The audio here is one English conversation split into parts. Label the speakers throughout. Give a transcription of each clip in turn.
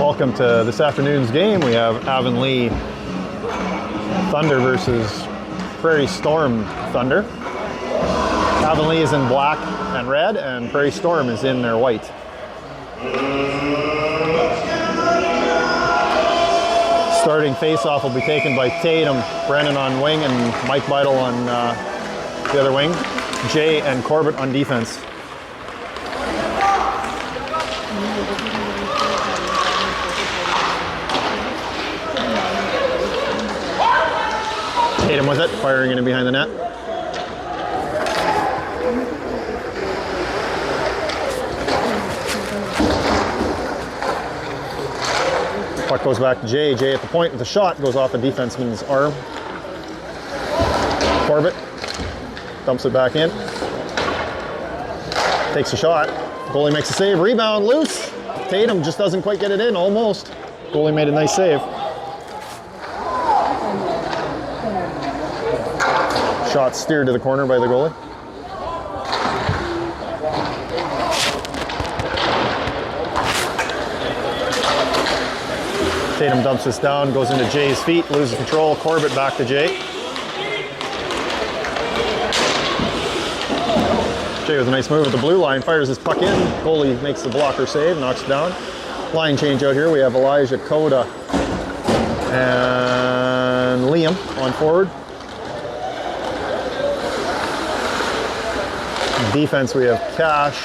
Speaker 1: Welcome to this afternoon's game. We have Avonlea Thunder versus Prairie Storm Thunder. Avonlea is in black and red, and Prairie Storm is in their white. Starting face-off will be taken by Tatum, Brennan on wing, and Mike Beidel on the other wing. Jay and Corbett on defense. Tatum with it, firing in behind the net. Puck goes back to Jay. Jay at the point with a shot, goes off a defenseman's arm. Corbett dumps it back in. Takes a shot. Goalie makes a save. Rebound loose. Tatum just doesn't quite get it in, almost. Goalie made a nice save. Shot steered to the corner by the goalie. Tatum dumps this down, goes into Jay's feet, loses control. Corbett back to Jay. Jay with a nice move at the blue line, fires his puck in. Goalie makes the blocker save, knocks it down. Line change out here. We have Elijah, Coda, and Liam on forward. Defense, we have Cash,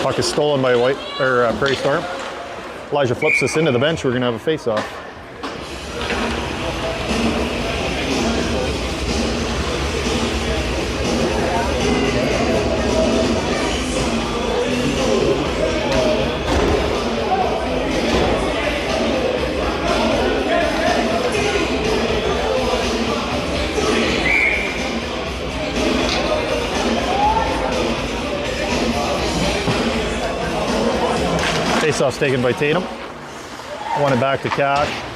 Speaker 1: puck is stolen by Prairie Storm. Elijah flips this into the bench. We're going to have a face-off. Face-off's taken by Tatum. Won it back to Cash.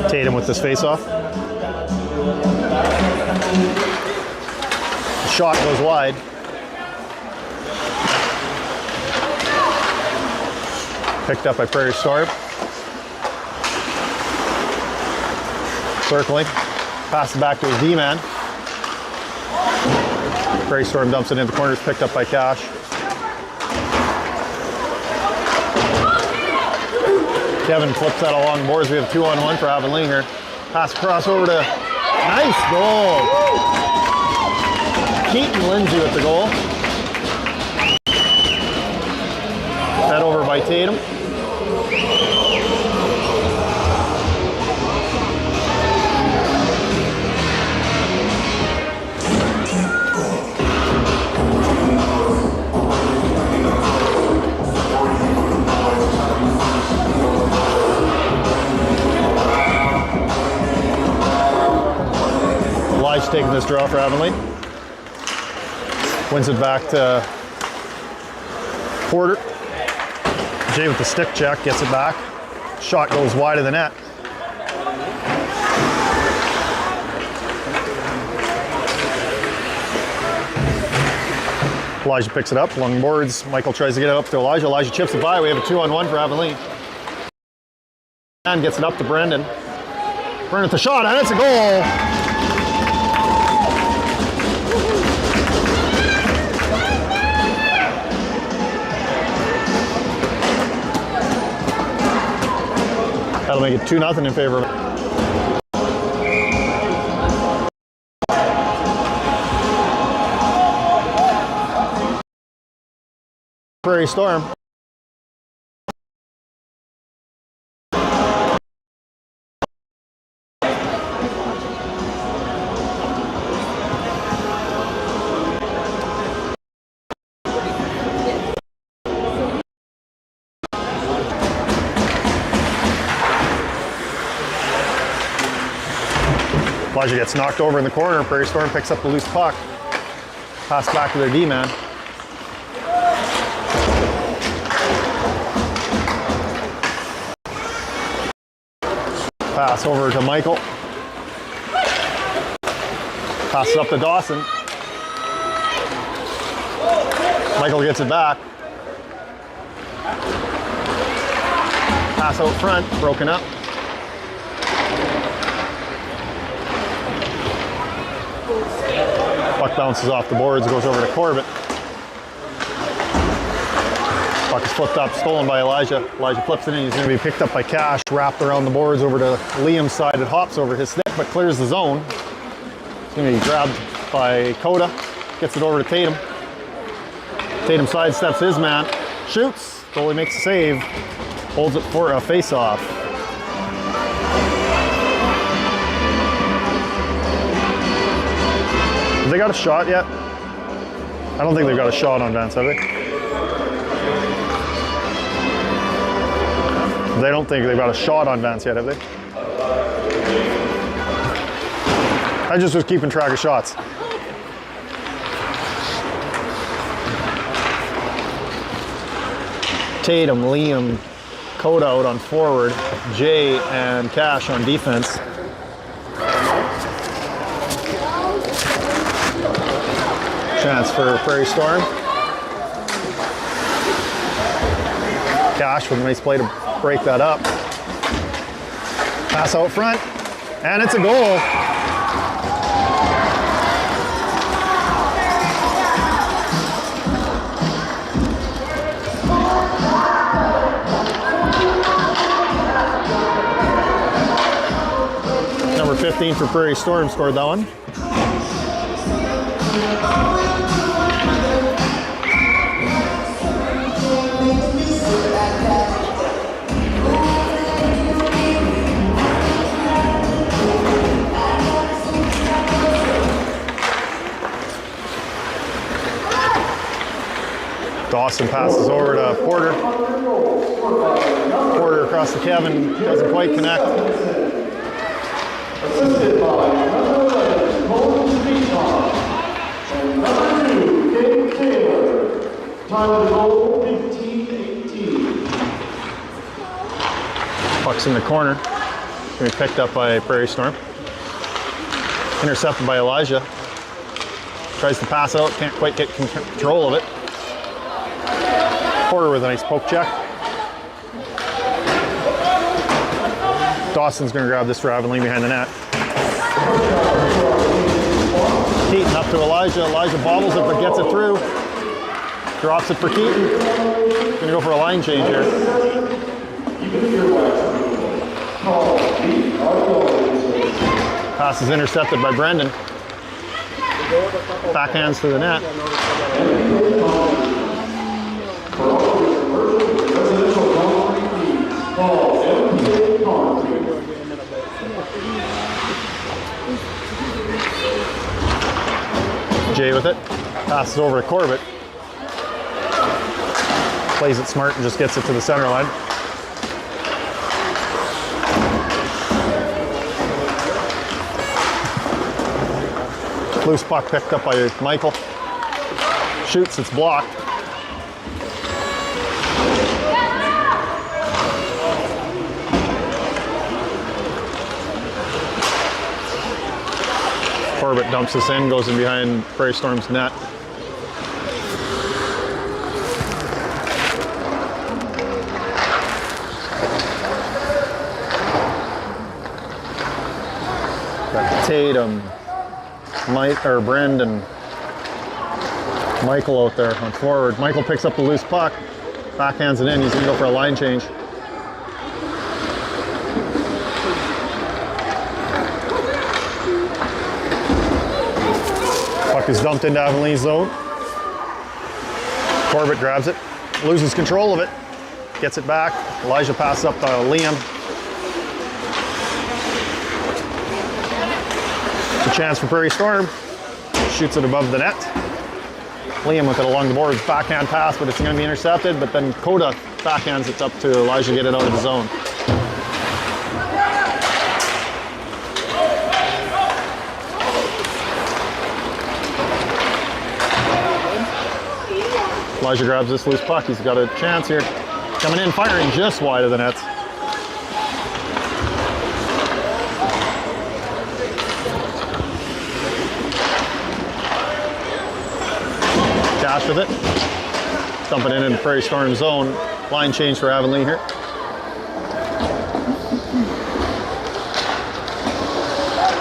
Speaker 1: Tatum with this face-off. The shot goes wide. Picked up by Prairie Storm. Circling. Pass it back to his D-man. Prairie Storm dumps it in the corners, picked up by Cash. Kevin flips that along the boards. We have 2-on-1 for Avonlea here. Pass across over to, nice goal. Keaton Lindsay with the goal. Fed over by Tatum. Elijah's taking this draw for Avonlea. Wins it back to Porter. Jay with the stick check, gets it back. Shot goes wide of the net. Elijah picks it up, long boards. Michael tries to get it up to Elijah. Elijah chips it by. We have a 2-on-1 for Avonlea. And gets it up to Brendan. Brendan with the shot, and it's a goal. That'll make it 2-0 in favor of Prairie Storm. Elijah gets knocked over in the corner. Prairie Storm picks up the loose puck. Pass back to their D-man. Pass over to Michael. Passes up to Dawson. Michael gets it back. Pass out front, broken up. Puck bounces off the boards, goes over to Corbett. Puck is flipped up, stolen by Elijah. Elijah flips it in, he's going to be picked up by Cash, wrapped around the boards over to Liam's side. It hops over his stick, but clears the zone. It's going to be grabbed by Coda, gets it over to Tatum. Tatum sidesteps his man, shoots, goalie makes a save, holds it for a face-off. Have they got a shot yet? I don't think they've got a shot on Vance, have they? They don't think they've got a shot on Vance yet, have they? I just was keeping track of shots. Tatum, Liam, Coda out on forward, Jay and Cash on defense. Chance for Prairie Storm. Cash with a nice play to break that up. Pass out front, and it's a goal. Number 15 for Prairie Storm scored that one. Dawson passes over to Porter. Porter across the Kevin, doesn't quite connect.
Speaker 2: Assisted by number 11, Colton Beachon, and number 2, Dave Taylor. Time of the goal, 15-18.
Speaker 1: Puck's in the corner. Going to be picked up by Prairie Storm. Intercepted by Elijah. Tries to pass out, can't quite get control of it. Porter with a nice poke check. Dawson's going to grab this for Avonlea behind the net. Keaton up to Elijah. Elijah bobbles it but gets it through. Drops it for Keaton. Going to go for a line change here. Pass is intercepted by Brendan. Backhands to the net. Jay with it. Passes over to Corbett. Plays it smart and just gets it to the center line. Loose puck picked up by Michael. Shoots, it's blocked. Corbett dumps this in, goes in behind Prairie Storm's net. Got Tatum, Brendan, Michael out there on forward. Michael picks up the loose puck, backhands it in. He's going to go for a line change. Puck is dumped into Avonlea's zone. Corbett grabs it, loses control of it, gets it back. Elijah passes up to Liam. It's a chance for Prairie Storm. Shoots it above the net. Liam with it along the boards, backhand pass, but it's going to be intercepted. But then Coda backhands it up to Elijah to get it out of the zone. Elijah grabs this loose puck. He's got a chance here. Coming in, firing just wide of the nets. Cash with it. Dumping it in Prairie Storm zone. Line change for Avonlea here.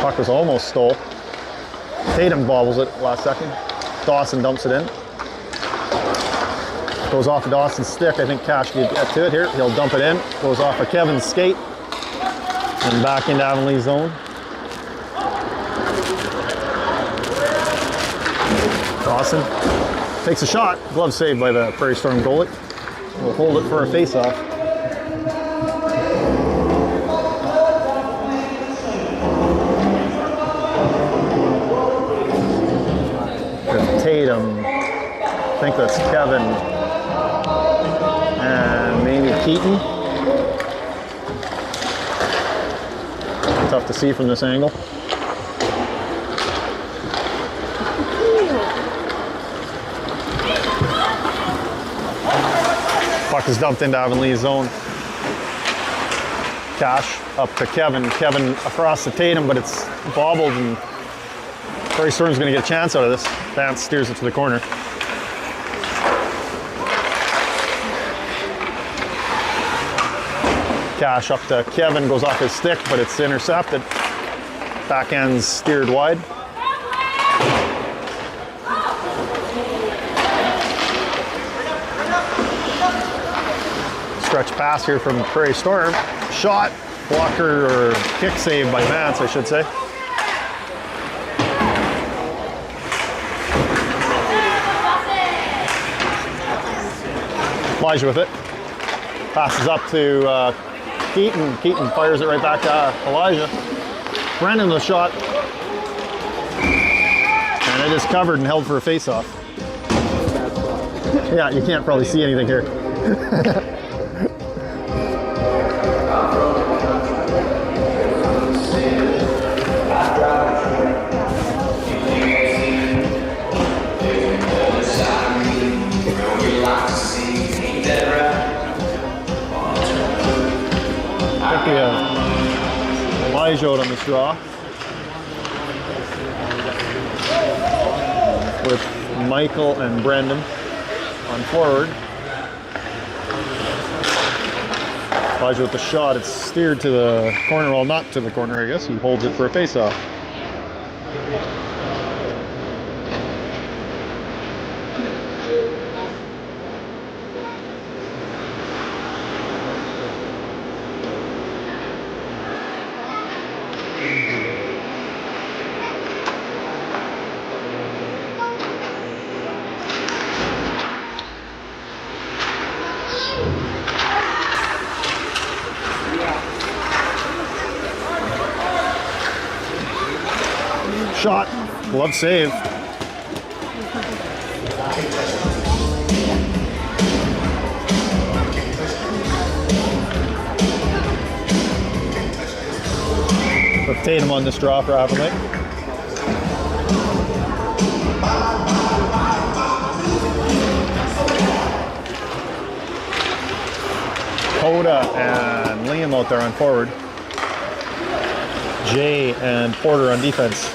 Speaker 1: Puck was almost stole. Tatum bobbles it last second. Dawson dumps it in. Goes off of Dawson's stick. I think Cash can get to it here. He'll dump it in. Goes off of Kevin's skate. And back into Avonlea's zone. Dawson takes a shot. Glove saved by the Prairie Storm goalie. We'll hold it for a face-off. Tatum. I think that's Kevin. And maybe Keaton. Tough to see from this angle. Puck is dumped into Avonlea's zone. Cash up to Kevin. Kevin across to Tatum, but it's bobbled, and Prairie Storm's going to get a chance out of this. Vance steers it to the corner. Cash up to Kevin, goes off his stick, but it's intercepted. Backhand's steered wide. Stretch pass here from Prairie Storm. Shot, blocker, or kick save by Vance, I should say. Elijah with it. Passes up to Keaton. Keaton fires it right back to Elijah. Brennan the shot. And it is covered and held for a face-off. Yeah, you can't probably see anything here. We have Elijah out on this draw with Michael and Brendan on forward. Elijah with the shot. It's steered to the corner. Well, not to the corner, I guess. He holds it for a face-off. Shot, glove save. With Tatum on this draw for Avonlea. Coda and Liam out there on forward. Jay and Porter on defense.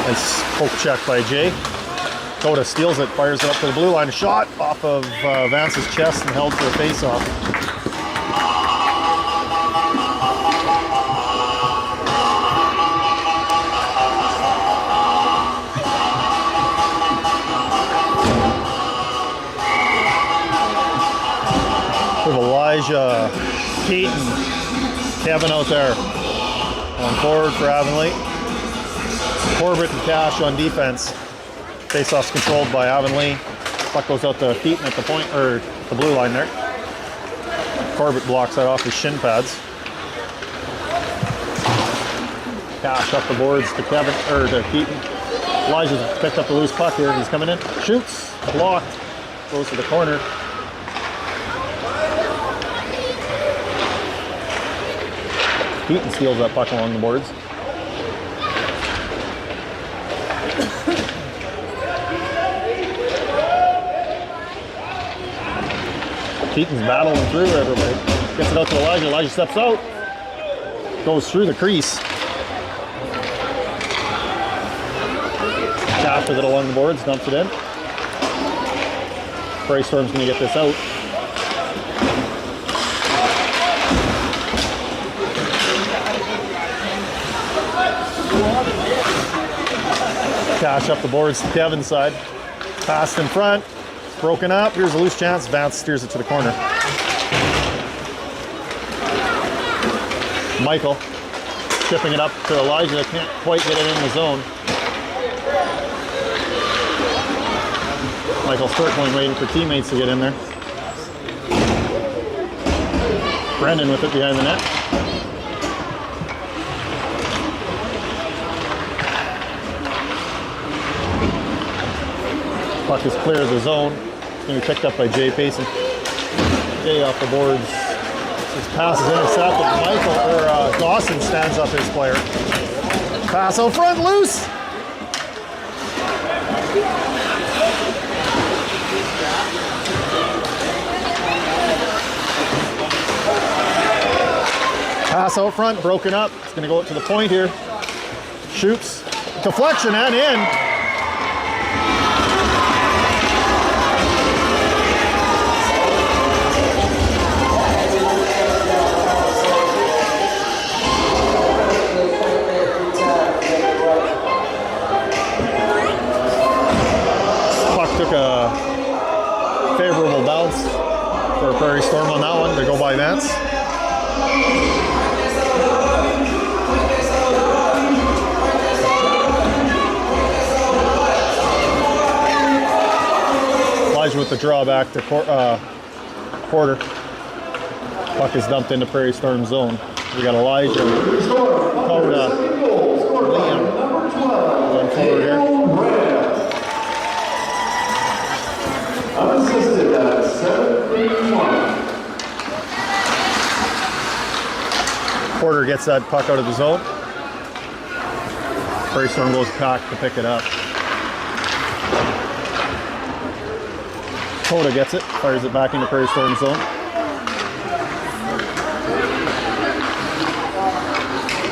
Speaker 1: Nice poke check by Jay. Coda steals it, fires it up to the blue line. Shot off of Vance's chest and held for a face-off. With Elijah, Keaton, Kevin out there on forward for Avonlea. Corbett and Cash on defense. Face-off's controlled by Avonlea. Puck goes out to Keaton at the point, or the blue line there. Corbett blocks that off his shin pads. Cash up the boards to Kevin, or to Keaton. Elijah's picked up the loose puck here. He's coming in. Shoots. Blocked. Goes to the corner. Keaton steals that puck along the boards. Keaton's battling through everybody. Gets it out to Elijah. Elijah steps out. Goes through the crease. Cash with it along the boards, dumps it in. Prairie Storm's going to get this out. Cash up the boards to Kevin's side. Passed in front. It's broken up. Here's a loose chance. Vance steers it to the corner. Michael chipping it up to Elijah. Can't quite get it in the zone. Michael circling, waiting for teammates to get in there. Brendan with it behind the net. Puck is clear of the zone. It's going to be picked up by Jay Payson. Jay off the boards. His pass is intercepted. Dawson stands up his player. Pass out front, loose. Pass out front, broken up. It's going to go up to the point here. Shoots. Deflection and in. Puck took a favorable bounce for Prairie Storm on that one. They go by Vance. Elijah with the drawback to quarter. Puck is dumped into Prairie Storm zone. We got Elijah, Coda, Liam going forward here.
Speaker 2: Unassisted at 7-3-1.
Speaker 1: Porter gets that puck out of the zone. Prairie Storm goes back to pick it up. Coda gets it, fires it back into Prairie Storm zone.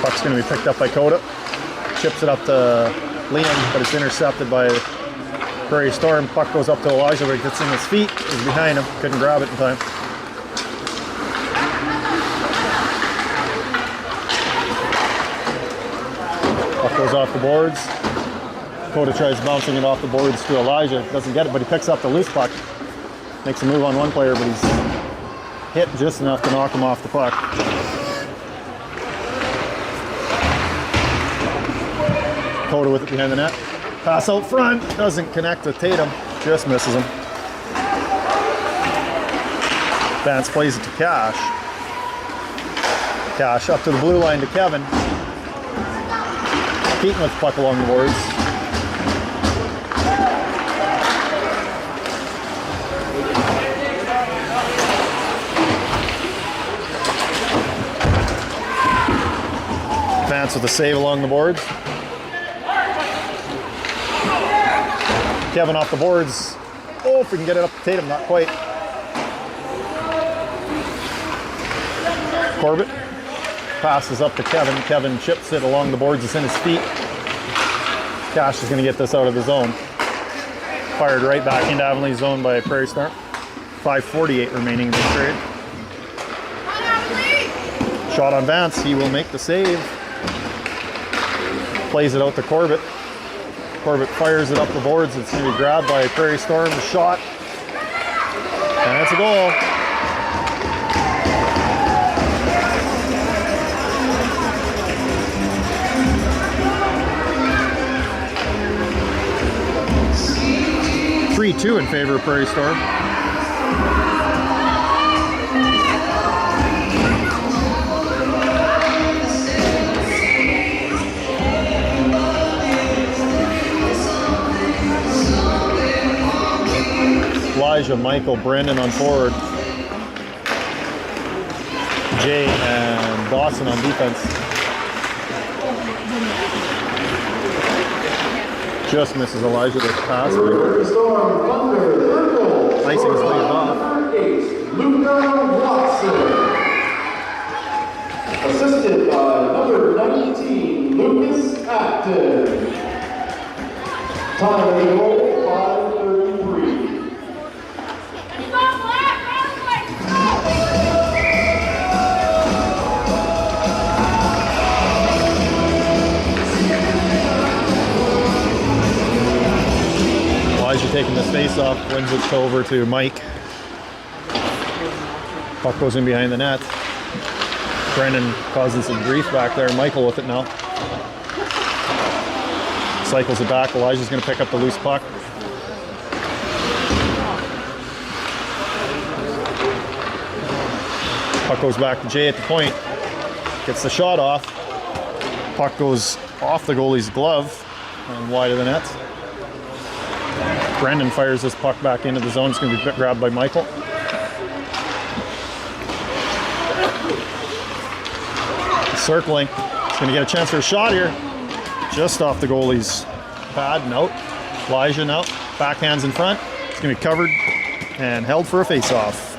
Speaker 1: Puck's going to be picked up by Coda. Chips it up to Liam, but it's intercepted by Prairie Storm. Puck goes up to Elijah, but it gets in his feet. He's behind him, couldn't grab it in time. Puck goes off the boards. Coda tries bouncing it off the boards to Elijah. Doesn't get it, but he picks up the loose puck. Makes a move on one player, but he's hit just enough to knock him off the puck. Coda with it behind the net. Pass out front. Doesn't connect with Tatum. Just misses him. Vance plays it to Cash. Cash up to the blue line to Kevin. Keaton with the puck along the boards. Vance with a save along the boards. Kevin off the boards. Oh, if we can get it up to Tatum, not quite. Corbett passes up to Kevin. Kevin chips it along the boards. It's in his feet. Cash is going to get this out of the zone. Fired right back into Avonlea's zone by Prairie Storm. 5:48 remaining in this period. Shot on Vance. He will make the save. Plays it out to Corbett. Corbett fires it up the boards. It's going to be grabbed by Prairie Storm. The shot. And it's a goal. (3-2) in favor of Prairie Storm. Elijah, Michael, Brendan on forward. Jay and Dawson on defense. Just misses Elijah to pass.
Speaker 2: Prairie Storm Thunder, third goal.
Speaker 1: Icing is laid off.
Speaker 2: Number 8, Luca Watson. Assisted by number 19, Lucas Acton. Time of the goal, 5:33.
Speaker 1: Elijah taking this face off, wins it over to Mike. Puck goes in behind the net. Brendan causing some grief back there. Michael with it now. Cycles it back. Elijah's going to pick up the loose puck. Puck goes back to Jay at the point. Gets the shot off. Puck goes off the goalie's glove and wide of the net. Brendan fires this puck back into the zone. It's going to be grabbed by Michael. Circling. He's going to get a chance for a shot here. Just off the goalie's pad and out. Elijah now. Backhands in front. It's going to be covered and held for a face-off.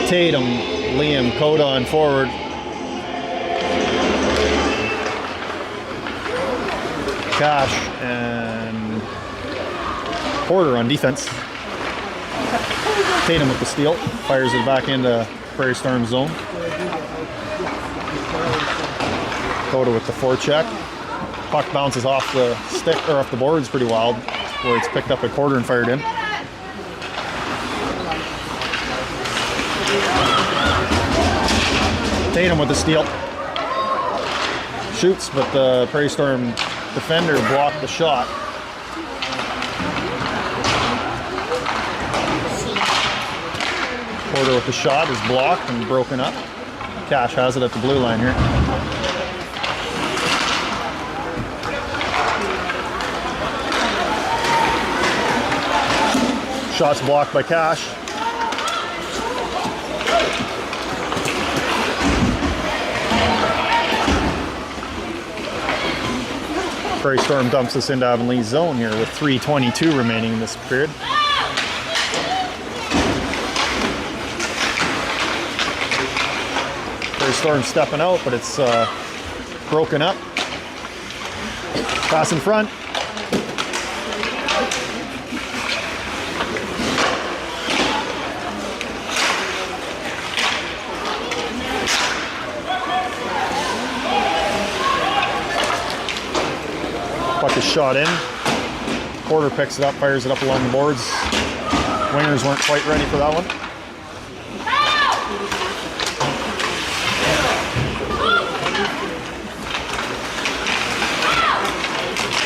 Speaker 1: Tatum, Liam, Coda on forward. Cash and Porter on defense. Tatum with the steal, fires it back into Prairie Storm zone. Coda with the forecheck. Puck bounces off the stick or off the boards pretty wild, where it's picked up by Porter and fired in. Tatum with the steal. Shoots, but the Prairie Storm defender blocked the shot. Porter with the shot is blocked and broken up. Cash has it at the blue line here. Shot's blocked by Cash. Prairie Storm dumps us into Avonlea's zone here with 3:22 remaining in this period. Prairie Storm stepping out, but it's broken up. Pass in front. Puck is shot in. Porter picks it up, fires it up along the boards. Wingers weren't quite ready for that one.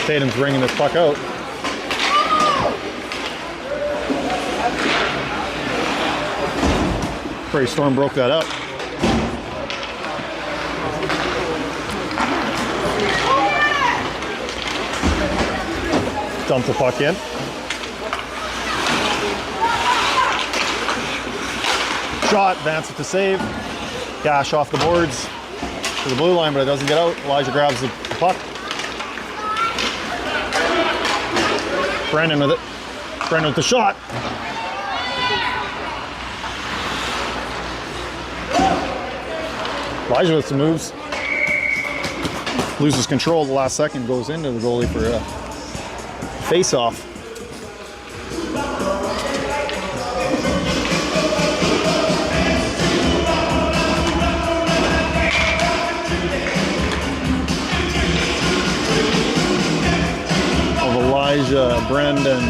Speaker 1: Tatum's bringing this puck out. Prairie Storm broke that up. Dump the puck in. Shot, Vance with the save. Cash off the boards to the blue line, but it doesn't get out. Elijah grabs the puck. Brendan with it. Brendan with the shot. Elijah with some moves. Loses control at the last second, goes into the goalie for a face-off. Of Elijah, Brendan,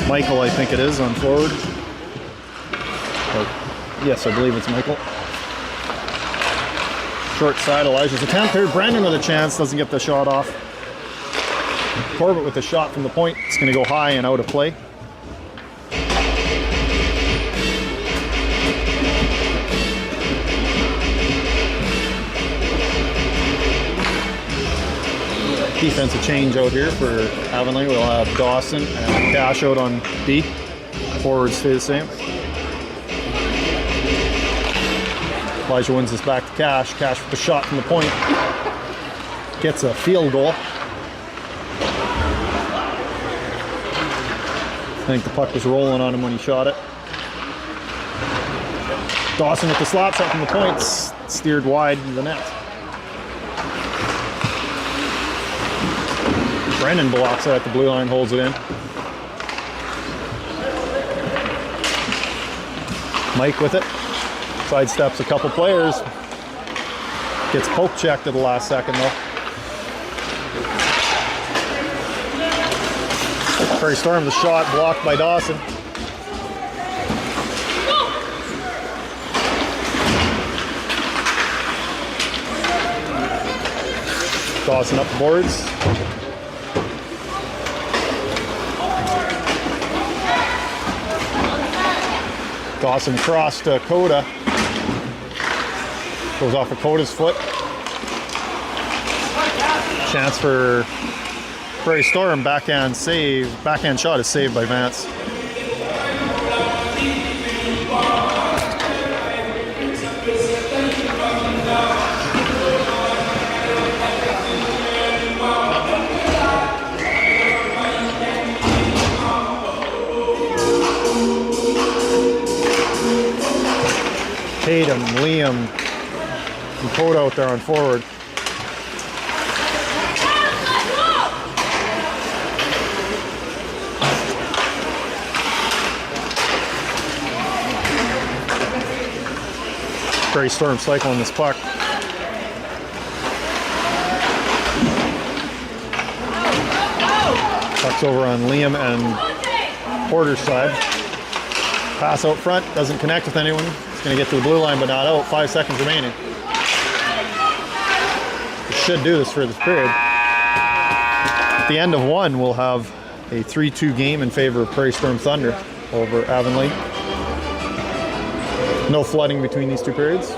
Speaker 1: Michael, I think it is, on forward. Yes, I believe it's Michael. Short side, Elijah's attempt here. Brendan with a chance, doesn't get the shot off. Corbett with a shot from the point. It's going to go high and out of play. Defensive change out here for Avonlea. We'll have Dawson and Cash out on D. Forwards stay the same. Elijah wins this back to Cash. Cash with the shot from the point. Gets a field goal. I think the puck was rolling on him when he shot it. Dawson with the slap shot from the points. Steered wide in the net. Brendan blocks it at the blue line, holds it in. Mike with it. Sidesteps a couple players. Gets poke checked at the last second though. Prairie Storm, the shot blocked by Dawson. Dawson up the boards. Dawson cross to Coda. Goes off of Coda's foot. Chance for Prairie Storm, backhand save. Backhand shot is saved by Vance. Tatum, Liam, and Coda out there on forward. Prairie Storm cycling this puck. Puck's over on Liam and Porter's side. Pass out front, doesn't connect with anyone. It's going to get to the blue line, but not out. 5 seconds remaining. We should do this for this period. At the end of one, we'll have a 3-2 game in favor of Prairie Storm Thunder over Avonlea. No flooding between these two periods.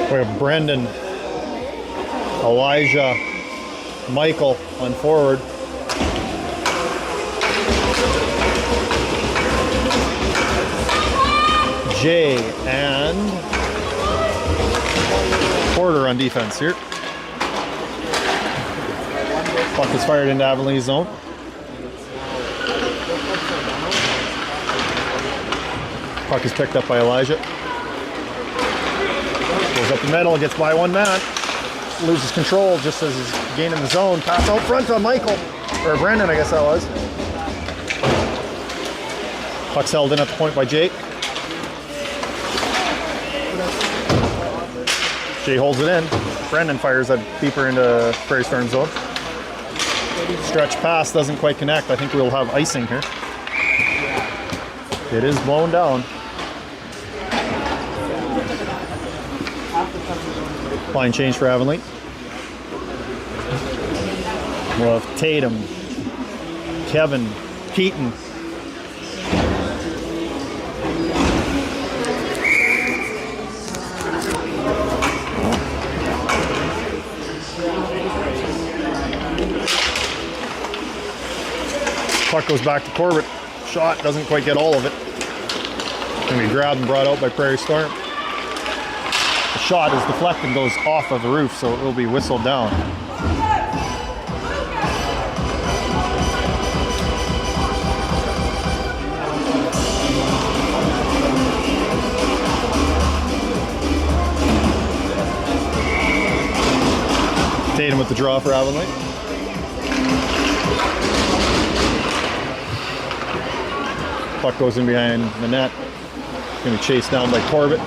Speaker 1: We have Brendan, Elijah, Michael on forward. Jay and Porter on defense here. Puck is fired into Avonlea's zone. Puck is picked up by Elijah. Goes up the middle, gets by one man. Loses control just as he's gaining the zone. Pass out front to Michael. Or Brandon, I guess that was. Puck's held in at the point by Jake. Jay holds it in. Brandon fires that deeper into Prairie Storm zone. Stretch pass doesn't quite connect. I think we'll have icing here. It is blown down. Line change for Avonlea. We'll have Tatum, Kevin, Keaton. Puck goes back to Corbett. Shot doesn't quite get all of it. Gonna be grabbed and brought out by Prairie Storm. The shot is deflected and goes off of the roof, so it will be whistled down. Tatum with the draw for Avonlea. Puck goes in behind the net. Going to be chased down by Corbett.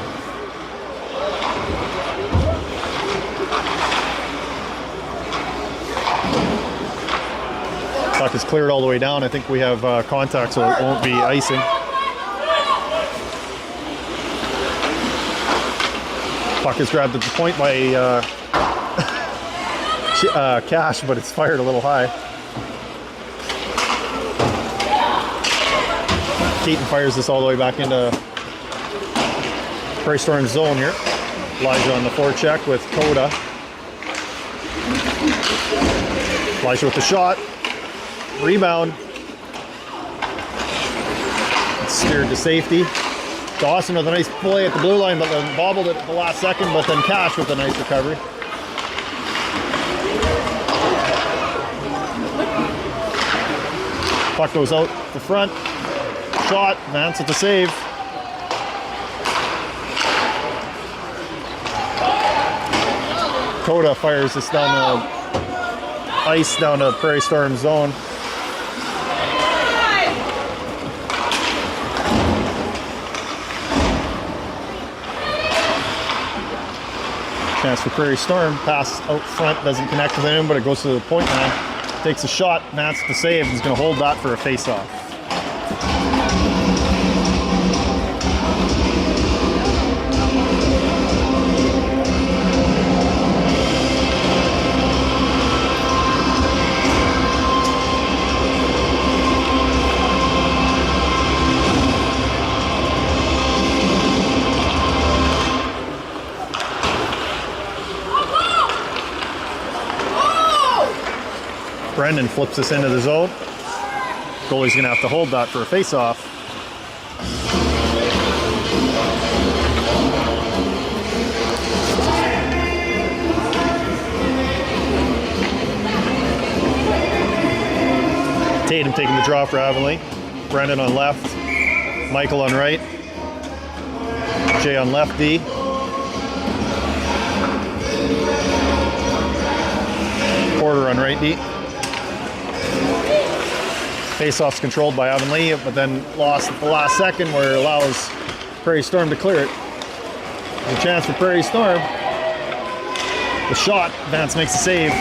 Speaker 1: Puck is cleared all the way down. I think we have contact, so it won't be icing. Puck is grabbed at the point by Cash, but it's fired a little high. Keaton fires this all the way back into Prairie Storm's zone here. Elijah on the forecheck with Coda. Elijah with the shot. Rebound. It's steered to safety. Dawson with a nice play at the blue line, but then bobbled it at the last second, but then Cash with a nice recovery. Puck goes out the front. Shot, Vance with the save. Coda fires this down the ice, down to Prairie Storm zone. Chance for Prairie Storm. Pass out front, doesn't connect with him, but it goes to the point man. Takes a shot, Vance with the save. He's going to hold that for a face-off. Brendan flips this into the zone. Goalie's going to have to hold that for a face-off. Tatum taking the draw for Avonlea. Brendan on left. Michael on right. Jay on left D. Porter on right D. Face-off's controlled by Avonlea, but then lost at the last second where it allows Prairie Storm to clear it. There's a chance for Prairie Storm. The shot, Vance makes a save.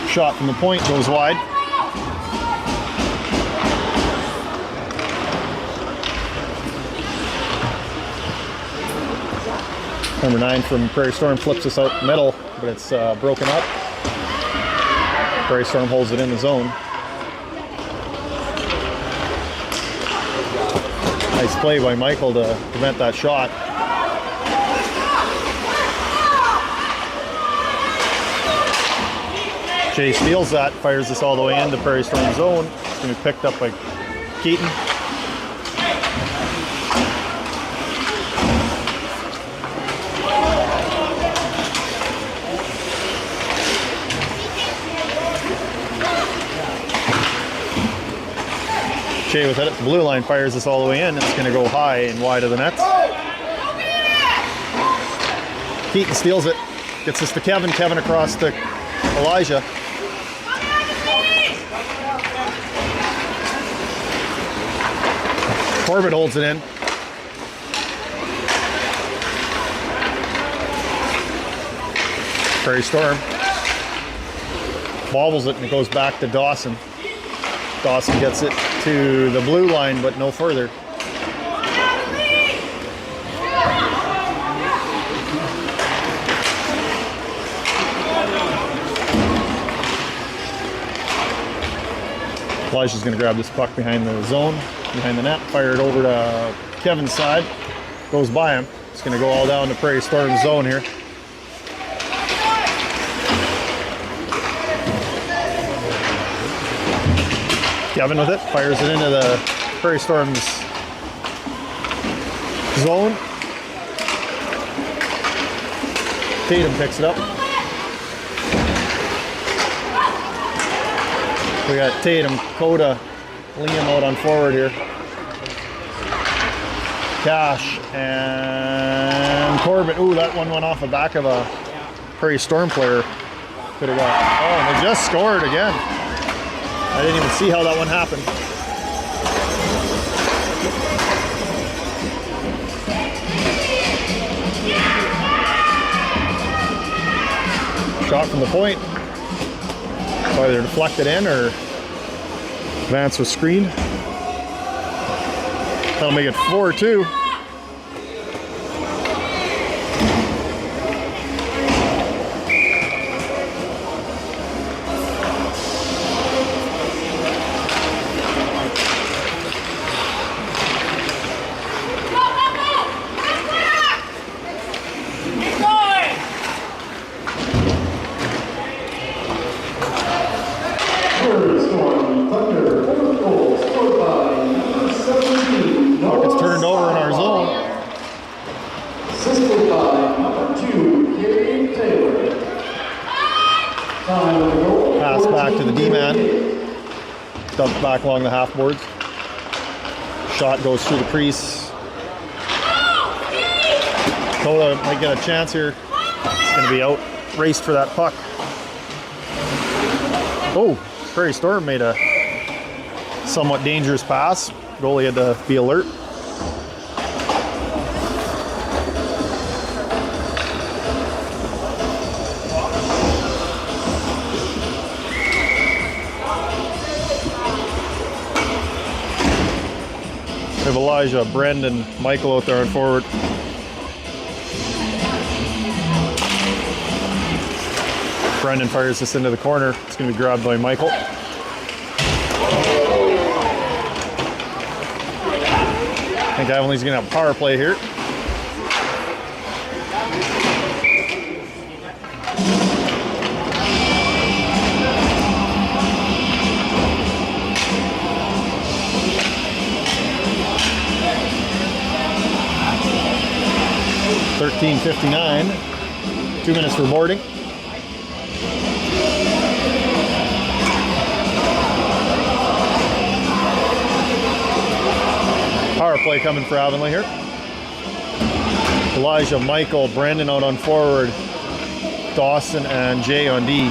Speaker 1: Shot from the point goes wide. Number 9 from Prairie Storm flips this out middle, but it's broken up. Prairie Storm holds it in the zone. Nice play by Michael to prevent that shot. Jay steals that, fires this all the way into Prairie Storm zone. It's going to be picked up by Keaton. Jay with it at the blue line fires this all the way in. It's going to go high and wide of the net. Keaton steals it. Gets this to Kevin. Kevin across to Elijah. Corbett holds it in. Prairie Storm bobbles it and it goes back to Dawson. Dawson gets it to the blue line, but no further. Elijah's going to grab this puck behind the zone, behind the net, fire it over to Kevin's side. Goes by him. It's going to go all down to Prairie Storm's zone here. Kevin with it, fires it into the Prairie Storm's zone. Tatum picks it up. We got Tatum, Coda, Liam out on forward here. Cash and Corbett. Ooh, that one went off the back of a Prairie Storm player. Could have got. Oh, and they just scored again. I didn't even see how that one happened. Shot from the point. Either deflected in or advance was screened. That'll make it 4-2. It's turned over in our zone.
Speaker 2: Assisted by number 2, Gary Taylor. Time of the goal.
Speaker 1: Pass back to the D-man. Dumped back along the half boards. Shot goes through the crease. Coda might get a chance here. It's going to be out. Raced for that puck. Oh, Prairie Storm made a somewhat dangerous pass. Goalie had to be alert. We have Elijah, Brendan, Michael out there on forward. Brendan fires this into the corner. It's going to be grabbed by Michael. I think Avonlea's going to have a power play here. $13.59. 2 minutes for boarding. Power play coming for Avonlea here. Elijah, Michael, Brandon out on forward. Dawson and Jay on D.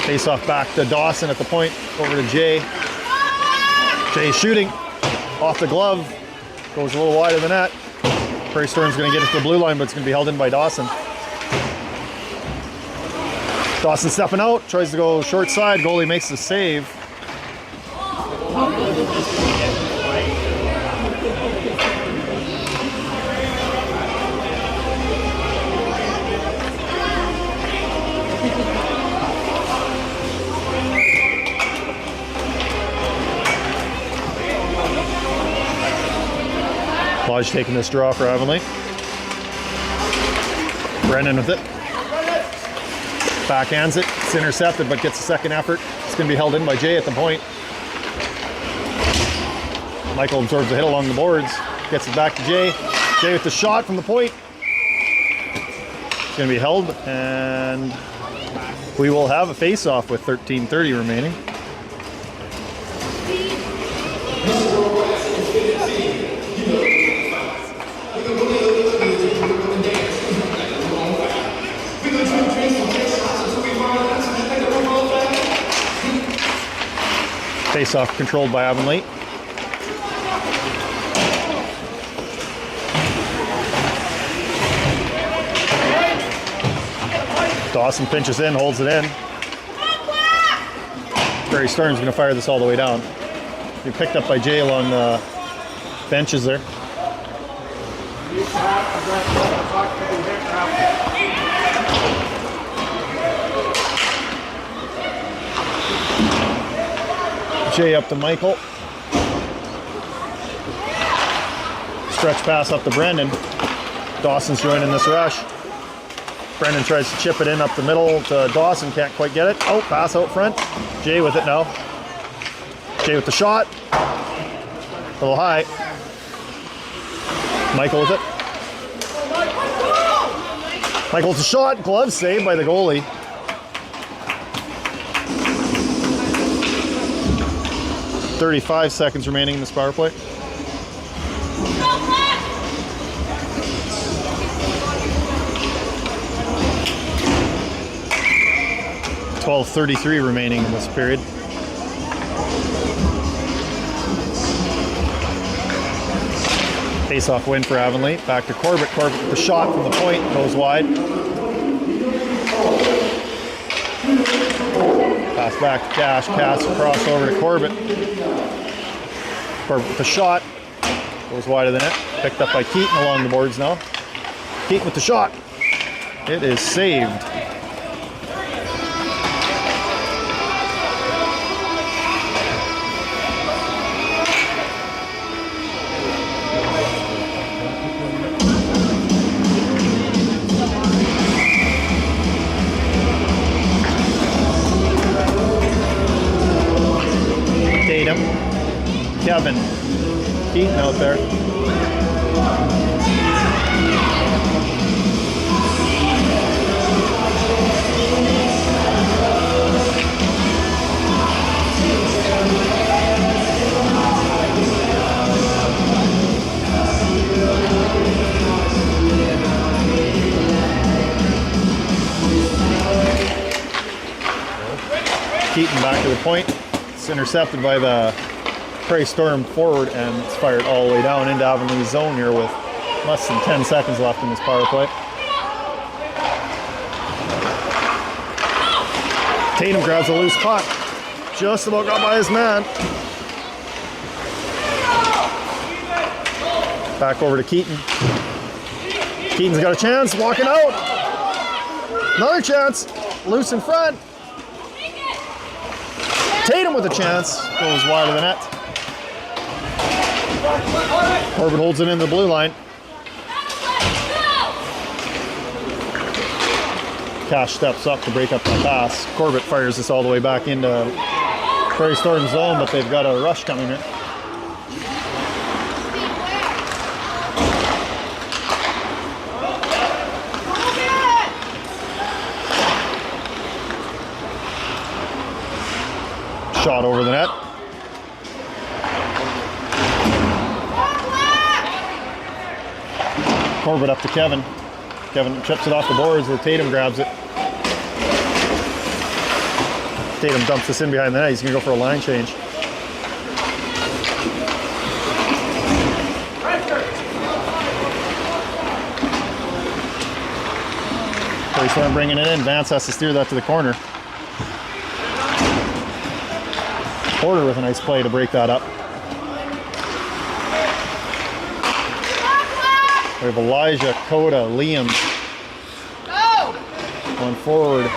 Speaker 1: Face off back to Dawson at the point. Over to Jay. Jay shooting. Off the glove. Goes a little wide of the net. Prairie Storm's going to get it to the blue line, but it's going to be held in by Dawson. Dawson stepping out. Tries to go short side. Goalie makes the save. Lodge taking this draw for Avonlea. Brennan with it. Backhands it. It's intercepted, but gets a second effort. It's going to be held in by Jay at the point. Michael absorbs a hit along the boards. Gets it back to Jay. Jay with the shot from the point. It's going to be held, and we will have a face-off with 13:30 remaining. Face-off controlled by Avonlea. Dawson pinches in, holds it in. Prairie Storm's going to fire this all the way down. Be picked up by Jay along the benches there. Jay up to Michael. Stretch pass up to Brendan. Dawson's joining this rush. Brendan tries to chip it in up the middle to Dawson, can't quite get it. Oh, pass out front. Jay with it now. Jay with the shot. A little high. Michael with it. Michael's a shot. Glove saved by the goalie. .35 seconds remaining in this power play. 12:33 remaining in this period. Face-off win for Avonlea. Back to Corbett. Corbett with the shot from the point goes wide. Pass back to Cash. Cash across over to Corbett. Corbett with the shot. Goes wide of the net. Picked up by Keaton along the boards now. Keaton with the shot. It is saved. Kevin, Keaton out there. Keaton back to the point. It's intercepted by the Prairie Storm forward, and it's fired all the way down into Avonlea's zone here with less than 10 seconds left in this power play. Tatum grabs a loose puck. Just about got by his man. Back over to Keaton. Keaton's got a chance, walking out. Another chance, loose in front. Tatum with a chance, goes wide of the net. Corbett holds it in the blue line. Cash steps up to break up that pass. Corbett fires this all the way back into Prairie Storm zone, but they've got a rush coming here. Shot over the net. Corbett up to Kevin. Kevin chips it off the boards where Tatum grabs it. Tatum dumps this in behind the net. He's going to go for a line change. Prairie Storm bringing it in. Vance has to steer that to the corner. Porter with a nice play to break that up. We have Elijah, Coda, Liam. Going forward,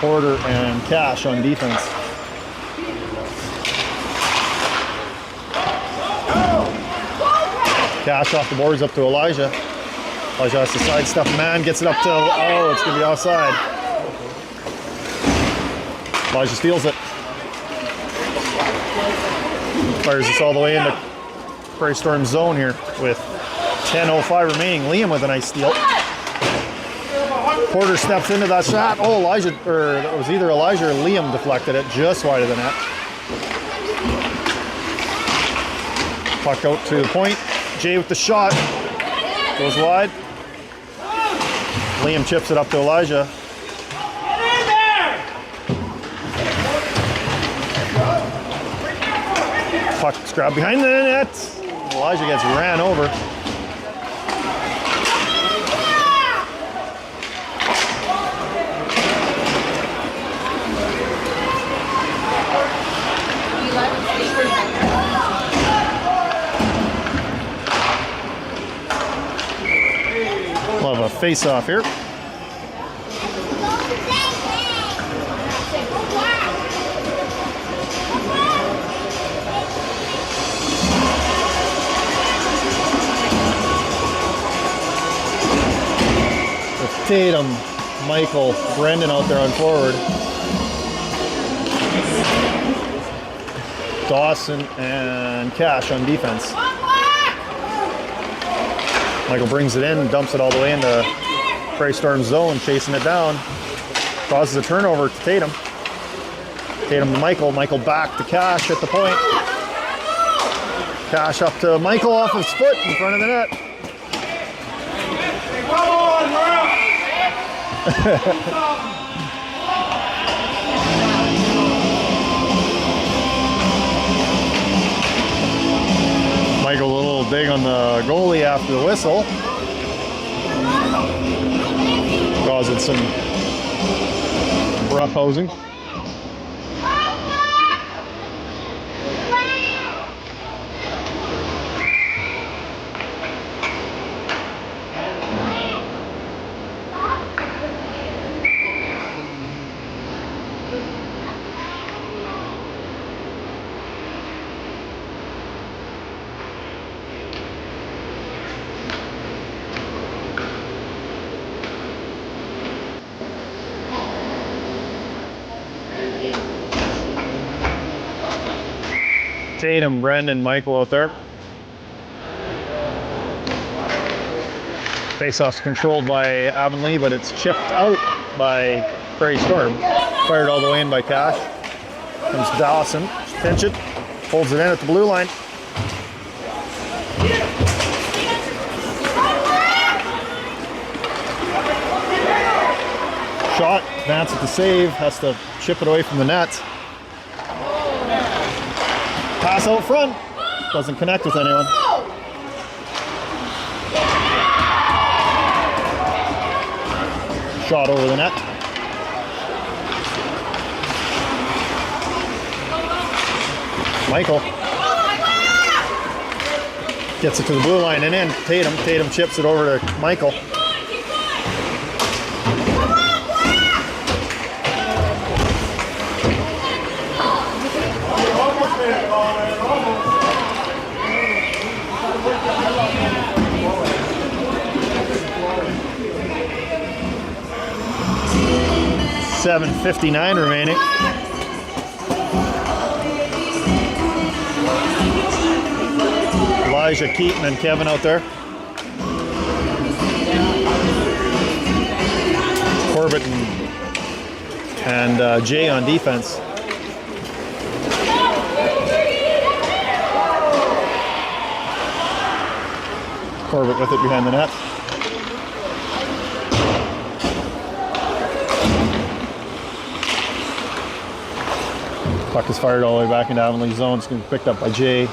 Speaker 1: Porter and Cash on defense. Cash off the boards up to Elijah. Elijah has to sidestep a man, gets it up to, oh, it's going to be offside. Elijah steals it. Fires this all the way into Prairie Storm zone here with 10:05 remaining. Liam with a nice steal. Porter steps into that shot. Oh, Elijah, or it was either Elijah or Liam deflected it just wide of the net. Puck out to the point. Jay with the shot. Goes wide. Liam chips it up to Elijah. Puck's grabbed behind the net. Elijah gets ran over. We'll have a face-off here. With Tatum, Michael, Brendan out there on forward. Dawson and Cash on defense. Michael brings it in, dumps it all the way into Prairie Storm's zone, chasing it down. Causes a turnover to Tatum. Tatum to Michael. Michael back to Cash at the point. Cash up to Michael off his foot in front of the net. Michael a little dig on the goalie after the whistle. Causing some rough hosing. Tatum, Brendan, Michael out there. Face-off's controlled by Avonlea, but it's chipped out by Prairie Storm. Fired all the way in by Cash. Comes Dawson, pinch it, holds it in at the blue line. Shot, Vance at the save, has to chip it away from the net. Pass out front, doesn't connect with anyone. Shot over the net. Michael gets it to the blue line and in. Tatum chips it over to Michael. .7:59 remaining. Elijah, Keaton, and Kevin out there. Corbett and Jay on defense. Corbett with it behind the net. Puck is fired all the way back into Avonlea's zone. It's going to be picked up by Jay.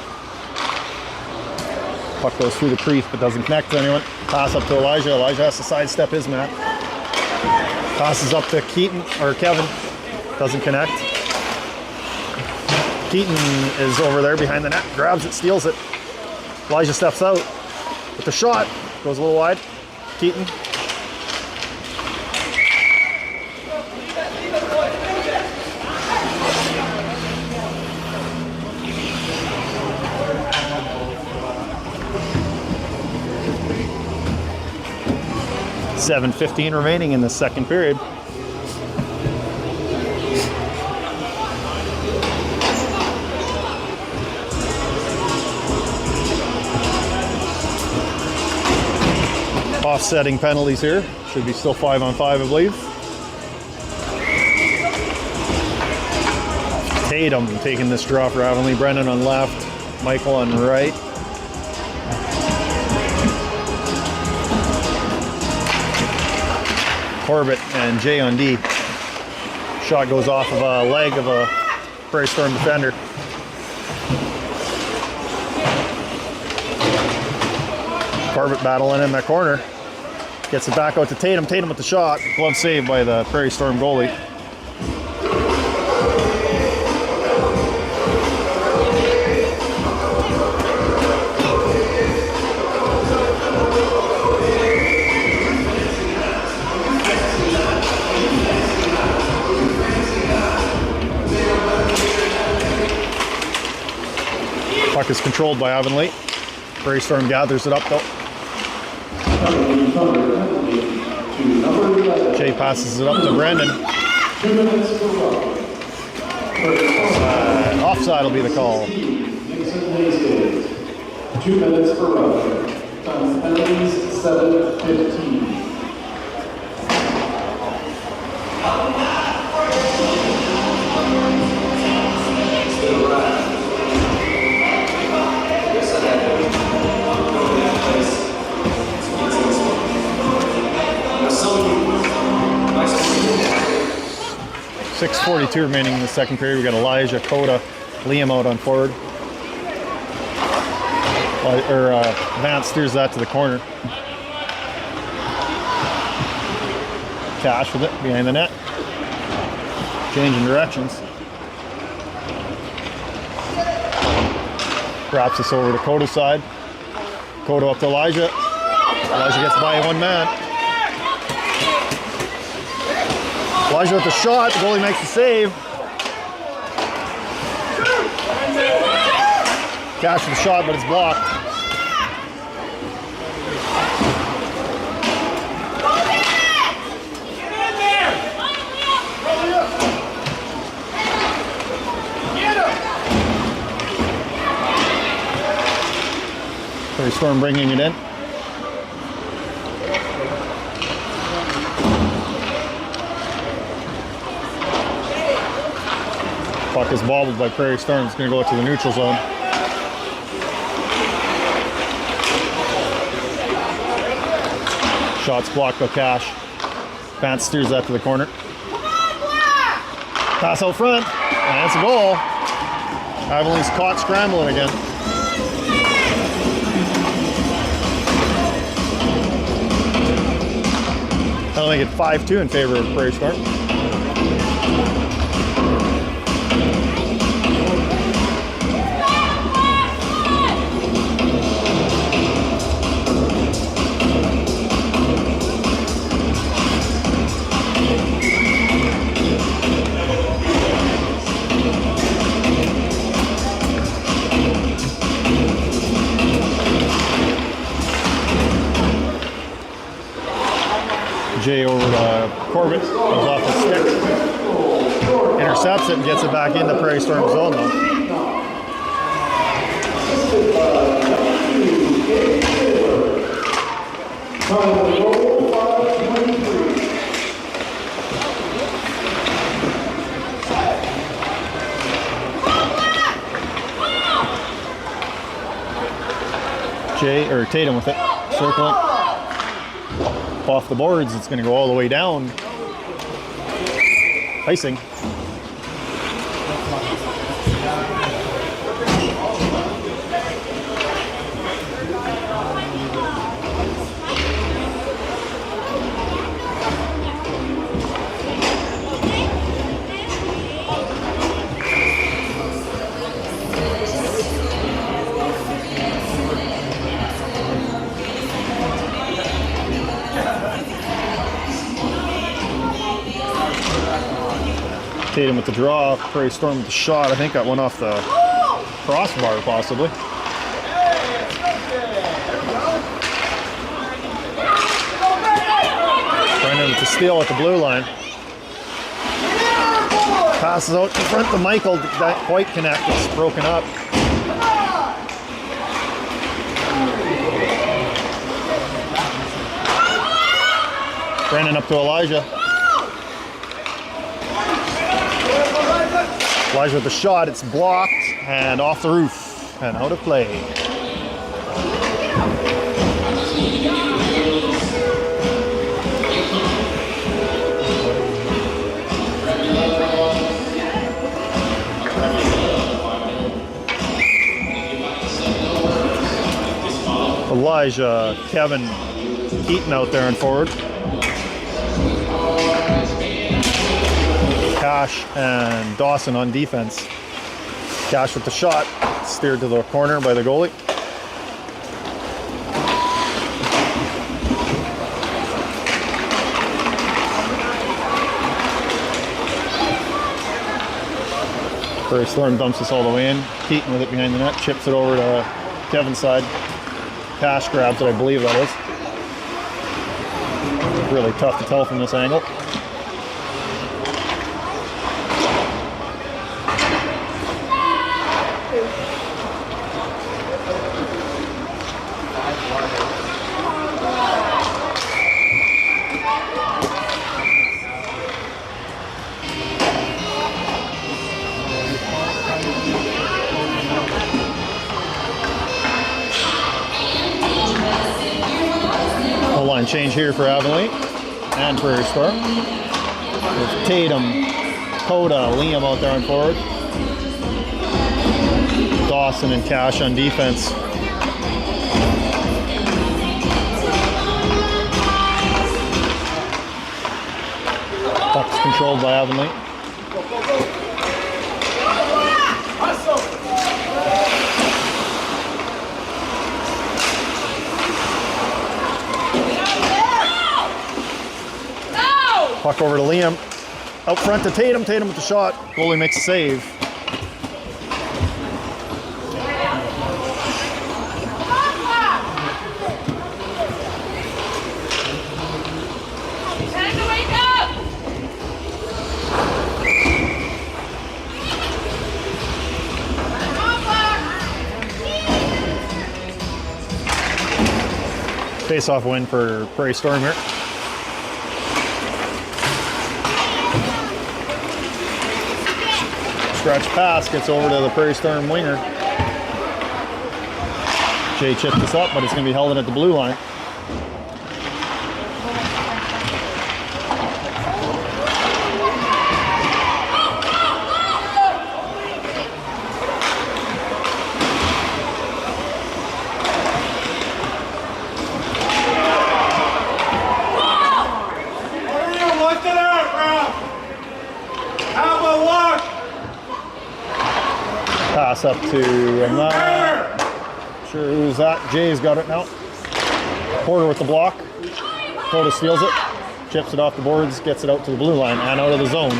Speaker 1: Puck goes through the crease but doesn't connect to anyone. Pass up to Elijah. Elijah has to sidestep his man. Passes up to Keaton or Kevin. Doesn't connect. Keaton is over there behind the net. Grabs it, steals it. Elijah steps out with the shot. Goes a little wide. Keaton. .7:15 remaining in the second period. Offsetting penalties here. Should be still 5-on-5, I believe. Tatum taking this draw for Avonlea. Brendan on left, Michael on right. Corbett and Jay on D. Shot goes off of a leg of a Prairie Storm defender. Corbett battling in that corner. Gets it back out to Tatum. Tatum with the shot. Glove saved by the Prairie Storm goalie. Puck is controlled by Avonlea. Prairie Storm gathers it up though. Jay passes it up to Brandon. Offside will be the call.
Speaker 2: 2 minutes for Roger. Times penalties 7:15.
Speaker 1: .6:42 remaining in the second period. We got Elijah, Coda, Liam out on forward. Vance steers that to the corner. Cash with it behind the net. Changing directions. Wraps us over to Coda's side. Coda up to Elijah. Elijah gets by one man. Elijah with the shot, the goalie makes the save. Cash with the shot, but it's blocked. Prairie Storm bringing it in. Puck is bobbled by Prairie Storm. It's going to go to the neutral zone. Shots blocked by Cash. Vance steers that to the corner. Pass out front, and it's a goal. Avonlea's caught scrambling again. That'll make it 5-2 in favor of Prairie Storm. Jay over to Corbett, goes off the stick, intercepts it and gets it back into Prairie Storm zone though. Tatum with it, circling. Off the boards, it's going to go all the way down. Icing. Tatum with the draw, Prairie Storm with the shot. I think that went off the crossbar, possibly. Brennan with the steal at the blue line. Passes out in front to Michael. That quite connect. It's broken up. Brennan up to Elijah. Elijah with the shot, it's blocked and off the roof and out of play. Elijah, Kevin, Keaton out there and forward. Cash and Dawson on defense. Cash with the shot, steered to the corner by the goalie. Prairie Storm dumps us all the way in. Keaton with it behind the net, chips it over to Kevin's side. Cash grabs it, I believe that is. Really tough to tell from this angle. Line change here for Avonlea and Prairie Storm. With Tatum, Coda, Liam out there on forward. Dawson and Cash on defense. Puck's controlled by Avonlea. Puck over to Liam. Out front to Tatum. Tatum with the shot. Goalie makes a save.
Speaker 3: Time to wake up!
Speaker 1: Face-off win for Prairie Storm here. Scratch pass gets over to the Prairie Storm winger. Jay chipped this up, but it's going to be held in at the blue line. Pass up to, I'm not sure who's that. Jay's got it now. Porter with the block. Porter steals it, chips it off the boards, gets it out to the blue line and out of the zone.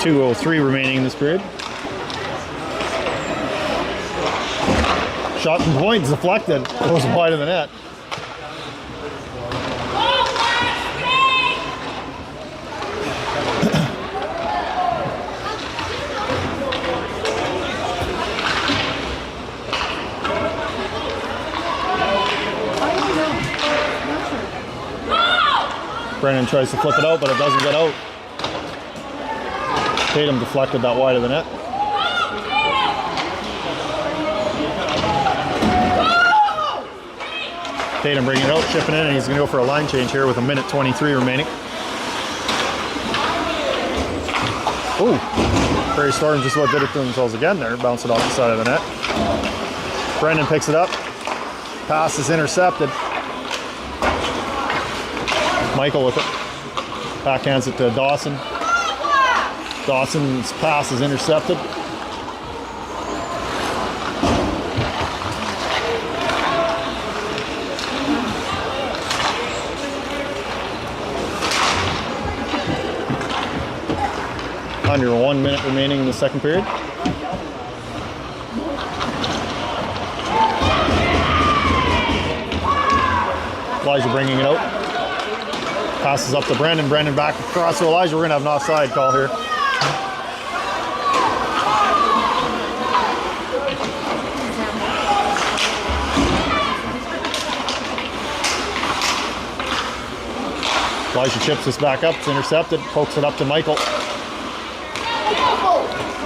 Speaker 1: .203 remaining in this period. Shot from point is deflected, goes wide of the net. Brennan tries to flip it out, but it doesn't get out. Tatum deflected that wide of the net. Tatum bringing it out, chipping in, and he's going to go for a line change here with 1:23 remaining. Ooh, Prairie Storm just about did it to themselves again there, bounced it off the side of the net. Brendan picks it up, pass is intercepted. Michael with it, backhands it to Dawson. Dawson's pass is intercepted. Under 1 minute remaining in the second period. Elijah bringing it out. Passes up to Brendan. Brendan back across to Elijah. We're going to have an offside call here. Elijah chips this back up. It's intercepted. Pokes it up to Michael.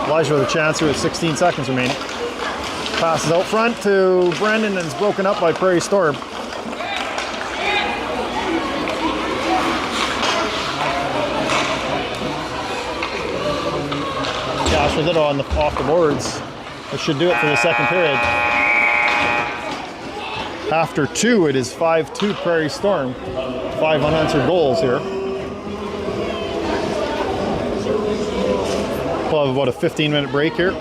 Speaker 1: Elijah with a chance here with 16 seconds remaining. Passes out front to Brendan and is broken up by Prairie Storm. Josh with it on the, off the boards. That should do it for the second period. After 2, it is 5-2 Prairie Storm. 5 unanswered goals here. We'll have about a 15-minute break here.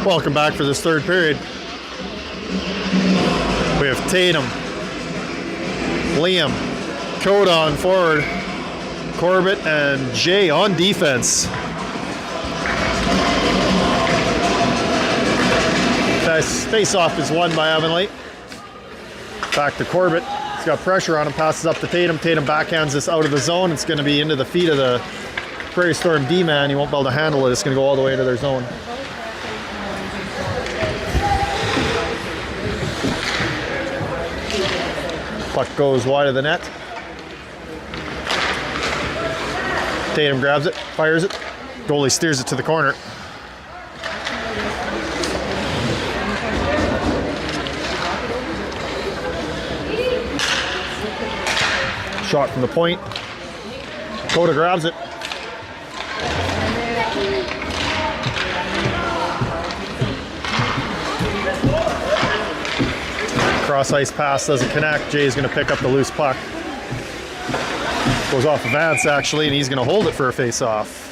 Speaker 1: Welcome back for this third period. We have Tatum, Liam, Coda on forward, Corbett and Jay on defense. Face-off is won by Avonlea. Back to Corbett. He's got pressure on him, passes up to Tatum. Tatum backhands this out of the zone. It's going to be into the feet of the Prairie Storm D-man. He won't be able to handle it. It's going to go all the way into their zone. Puck goes wide of the net. Tatum grabs it, fires it. Goalie steers it to the corner. Shot from the point. Coda grabs it. Cross ice pass doesn't connect. Jay's going to pick up the loose puck. Goes off of Vance actually, and he's going to hold it for a face-off.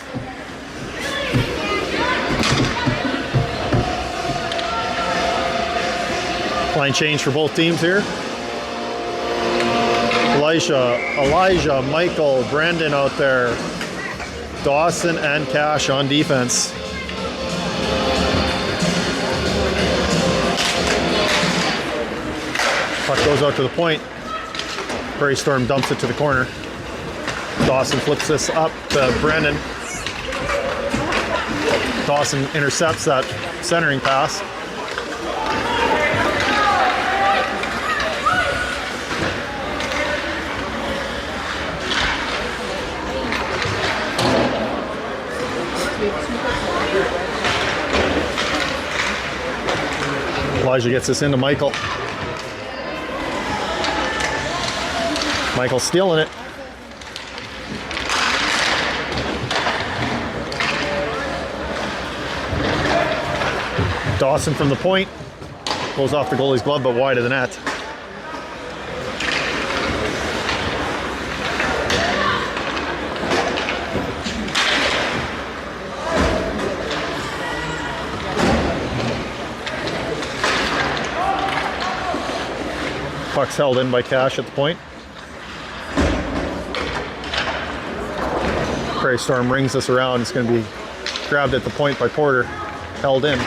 Speaker 1: Line change for both teams here. Elijah, Michael, Brendan out there. Dawson and Cash on defense. Puck goes out to the point. Prairie Storm dumps it to the corner. Dawson flips this up to Brendan. Dawson intercepts that centering pass. Elijah gets this into Michael. Michael stealing it. Dawson from the point. Goes off the goalie's glove, but wide of the net. Puck's held in by Cash at the point. Prairie Storm rings this around. It's going to be grabbed at the point by Porter, held in.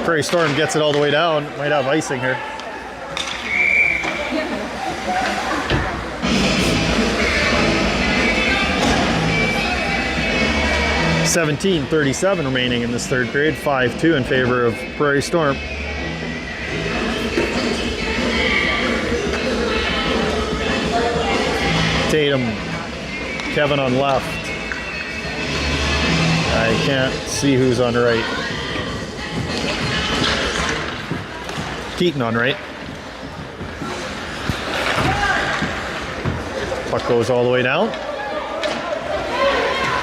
Speaker 1: Prairie Storm gets it all the way down. Might have icing here. $17:37 remaining in this third period. 5-2 in favor of Prairie Storm. Tatum, Kevin on left. I can't see who's on right. Keaton on right. Puck goes all the way down.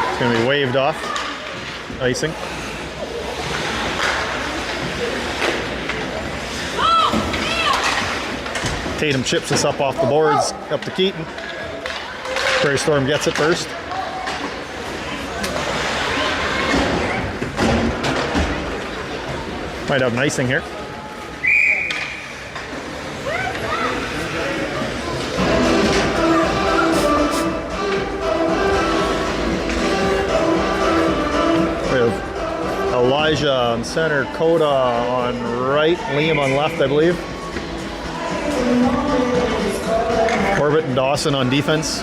Speaker 1: It's going to be waved off. Icing. Tatum chips us up off the boards, up to Keaton. Prairie Storm gets it first. Might have an icing here. Elijah on center, Coda on right, Liam on left, I believe. Corbett and Dawson on defense.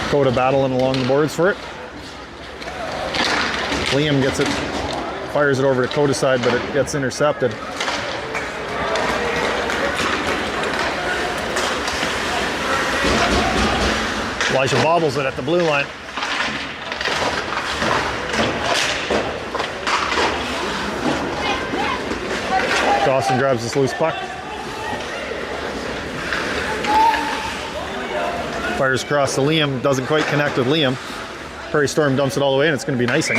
Speaker 1: Coda battling along the boards for it. Liam gets it, fires it over to Coda's side, but it gets intercepted. Elijah bobbles it at the blue line. Dawson grabs this loose puck. Fires across to Liam, doesn't quite connect with Liam. Prairie Storm dumps it all the way, and it's going to be an icing.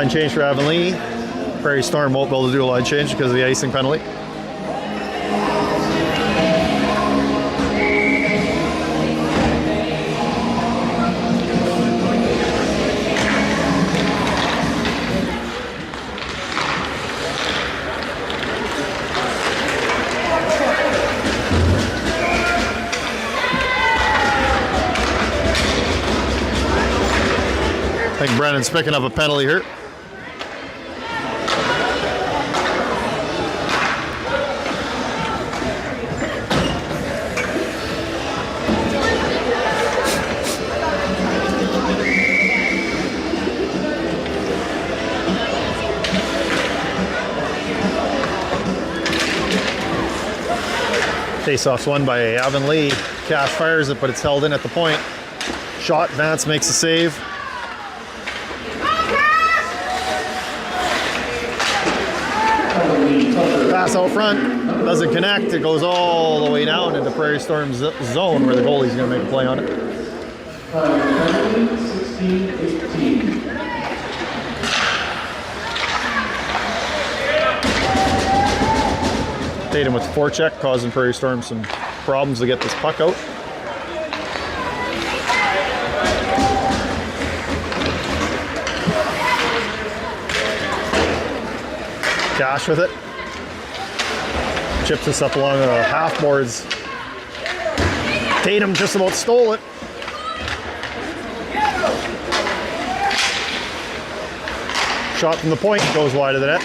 Speaker 1: Line change for Avonlea. Prairie Storm won't be able to do a line change because of the icing penalty. I think Brennan's picking up a penalty here. Face-off's won by Avonlea. Cash fires it, but it's held in at the point. Shot, Vance makes a save. Pass out front, doesn't connect. It goes all the way down into Prairie Storm's zone where the goalie's going to make a play on it.
Speaker 2: 16-18.
Speaker 1: Tatum with the forecheck, causing Prairie Storm some problems to get this puck out. Cash with it. Chips this up along the half boards. Tatum just about stole it. Shot from the point, goes wide of the net.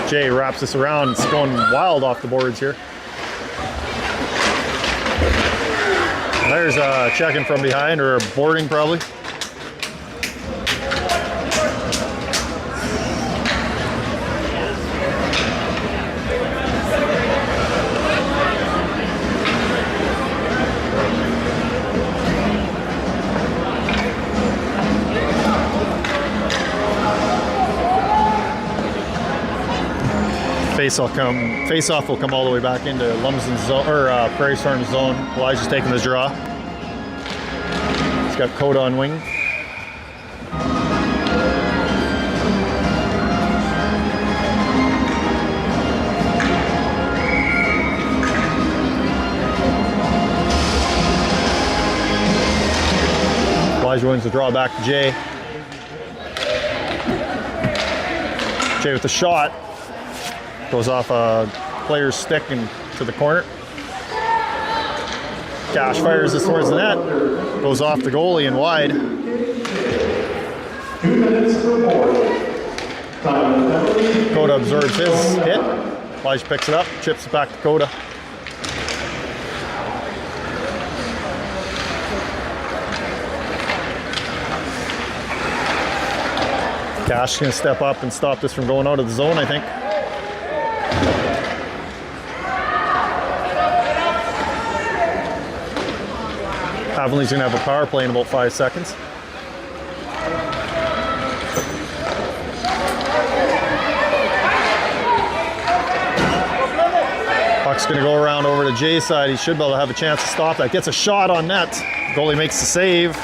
Speaker 1: Jay wraps this around. It's going wild off the boards here. There's a check-in from behind, or a boarding probably. Face-off will come all the way back into Lumsden's zone, or Prairie Storm's zone. Elijah's taking the draw. He's got Coda on wing. Elijah wins the draw back to Jay. Jay with the shot. Goes off a player's stick and to the corner. Cash fires this towards the net. Goes off the goalie and wide.
Speaker 2: 2 minutes for more.
Speaker 1: Coda absorbs his hit. Elijah picks it up, chips it back to Coda. Cash is going to step up and stop this from going out of the zone, I think. Avonlea's going to have a power play in about 5 seconds. Puck's going to go around over to Jay's side. He should be able to have a chance to stop that. Gets a shot on net. Goalie makes the save.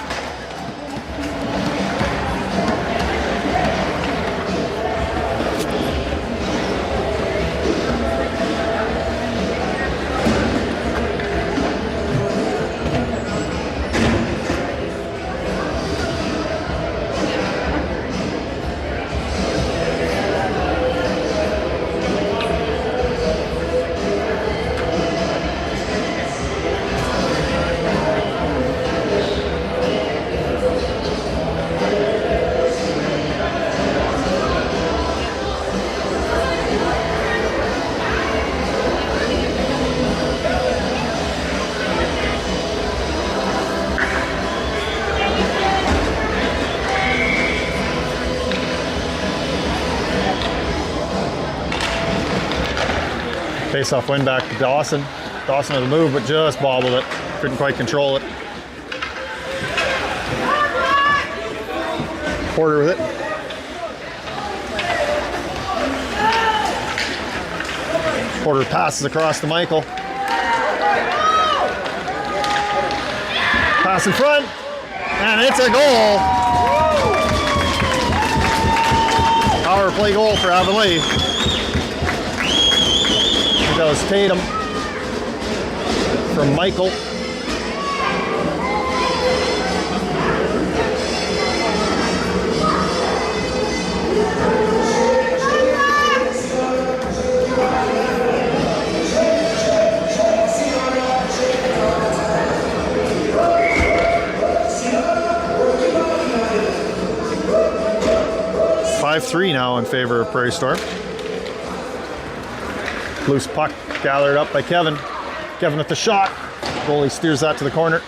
Speaker 1: Face-off win back to Dawson. Dawson had a move, but just bobbled it. Couldn't quite control it. Porter with it. Porter passes across to Michael. Pass in front. And it's a goal. Power play goal for Avonlea. Here goes Tatum from Michael. Three now in favor of Prairie Storm. Loose puck gathered up by Kevin. Kevin with the shot. Goalie steers that to the corner.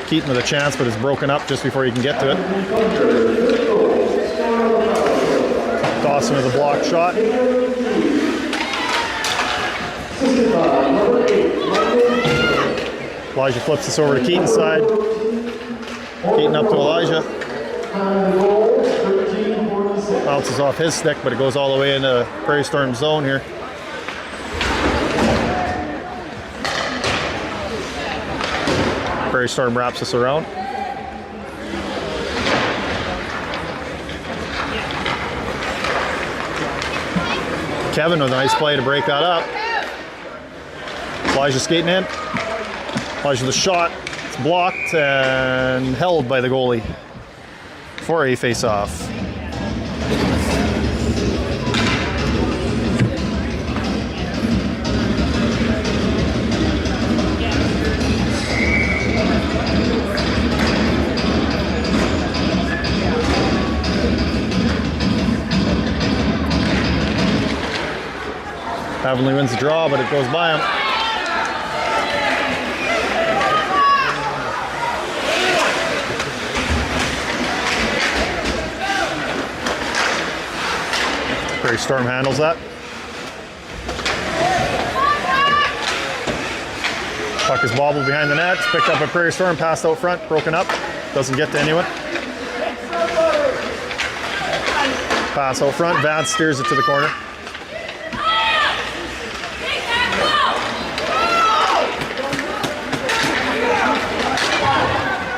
Speaker 1: Keaton with a chance, but it's broken up just before he can get to it. Dawson with a block shot. Elijah flips this over to Keaton's side. Keaton up to Elijah. Bounces off his stick, but it goes all the way into Prairie Storm zone here. Prairie Storm wraps us around. Kevin with a nice play to break that up. Elijah skating in. Elijah the shot. It's blocked and held by the goalie for a face-off. Avonlea wins the draw, but it goes by him. Prairie Storm handles that. Puck is bobbled behind the net. It's picked up by Prairie Storm, passed out front, broken up. Doesn't get to anyone. Pass out front. Vance steers it to the corner.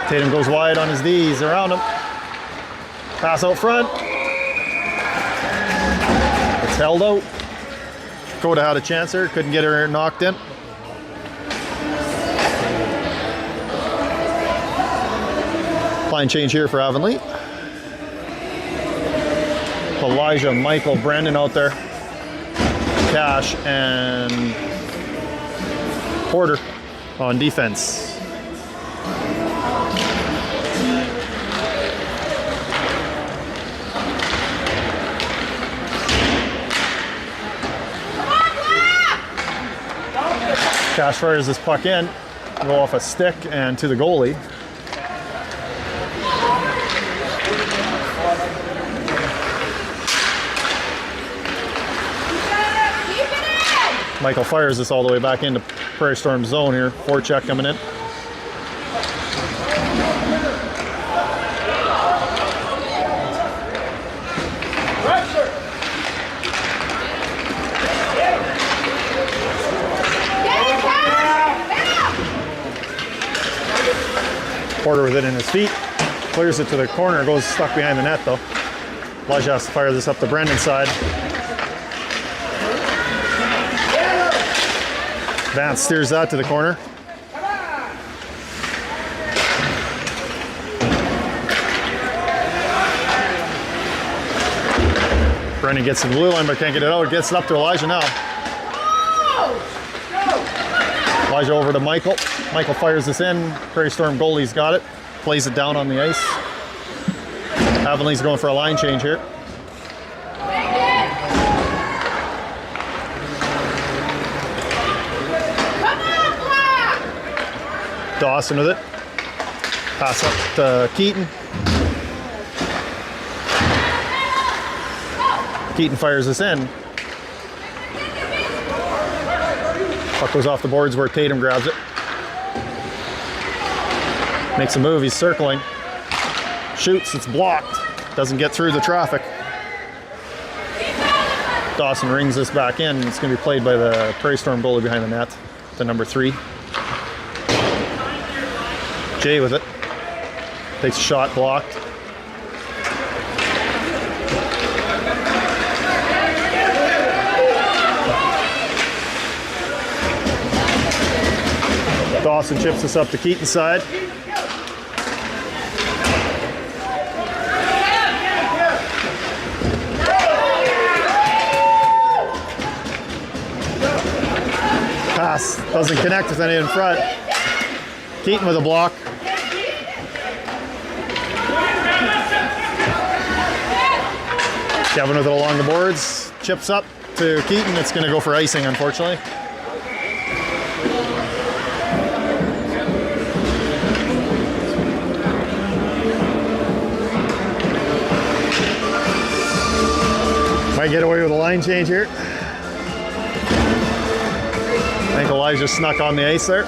Speaker 1: Tatum goes wide on his D's around him. Pass out front. It's held out. Coda had a chance there, couldn't get her knocked in. Line change here for Avonlea. Elijah, Michael, Brandon out there. Cash and Porter on defense. Cash fires this puck in, go off a stick and to the goalie. Michael fires this all the way back into Prairie Storm zone here. Forecheck coming in. Porter with it in his feet, clears it to the corner, goes stuck behind the net though. Elijah has to fire this up the Brendan side. Vance steers that to the corner. Brendan gets to the blue line but can't get it out. Gets it up to Elijah now. Elijah over to Michael. Michael fires this in. Prairie Storm goalie's got it. Plays it down on the ice. Avonlea's going for a line change here. Dawson with it. Pass up to Keaton. Keaton fires this in. Puck goes off the boards where Tatum grabs it. Makes a move, he's circling. Shoots, it's blocked. Doesn't get through the traffic. Dawson rings this back in. It's going to be played by the Prairie Storm goalie behind the net. to number 3. Jay with it. Takes a shot, blocked. Dawson chips us up to Keaton's side. Pass doesn't connect with any in front. Keaton with a block. Kevin with it along the boards. Chips up to Keaton. It's going to go for icing, unfortunately. Might get away with a line change here. I think Elijah snuck on the ice there.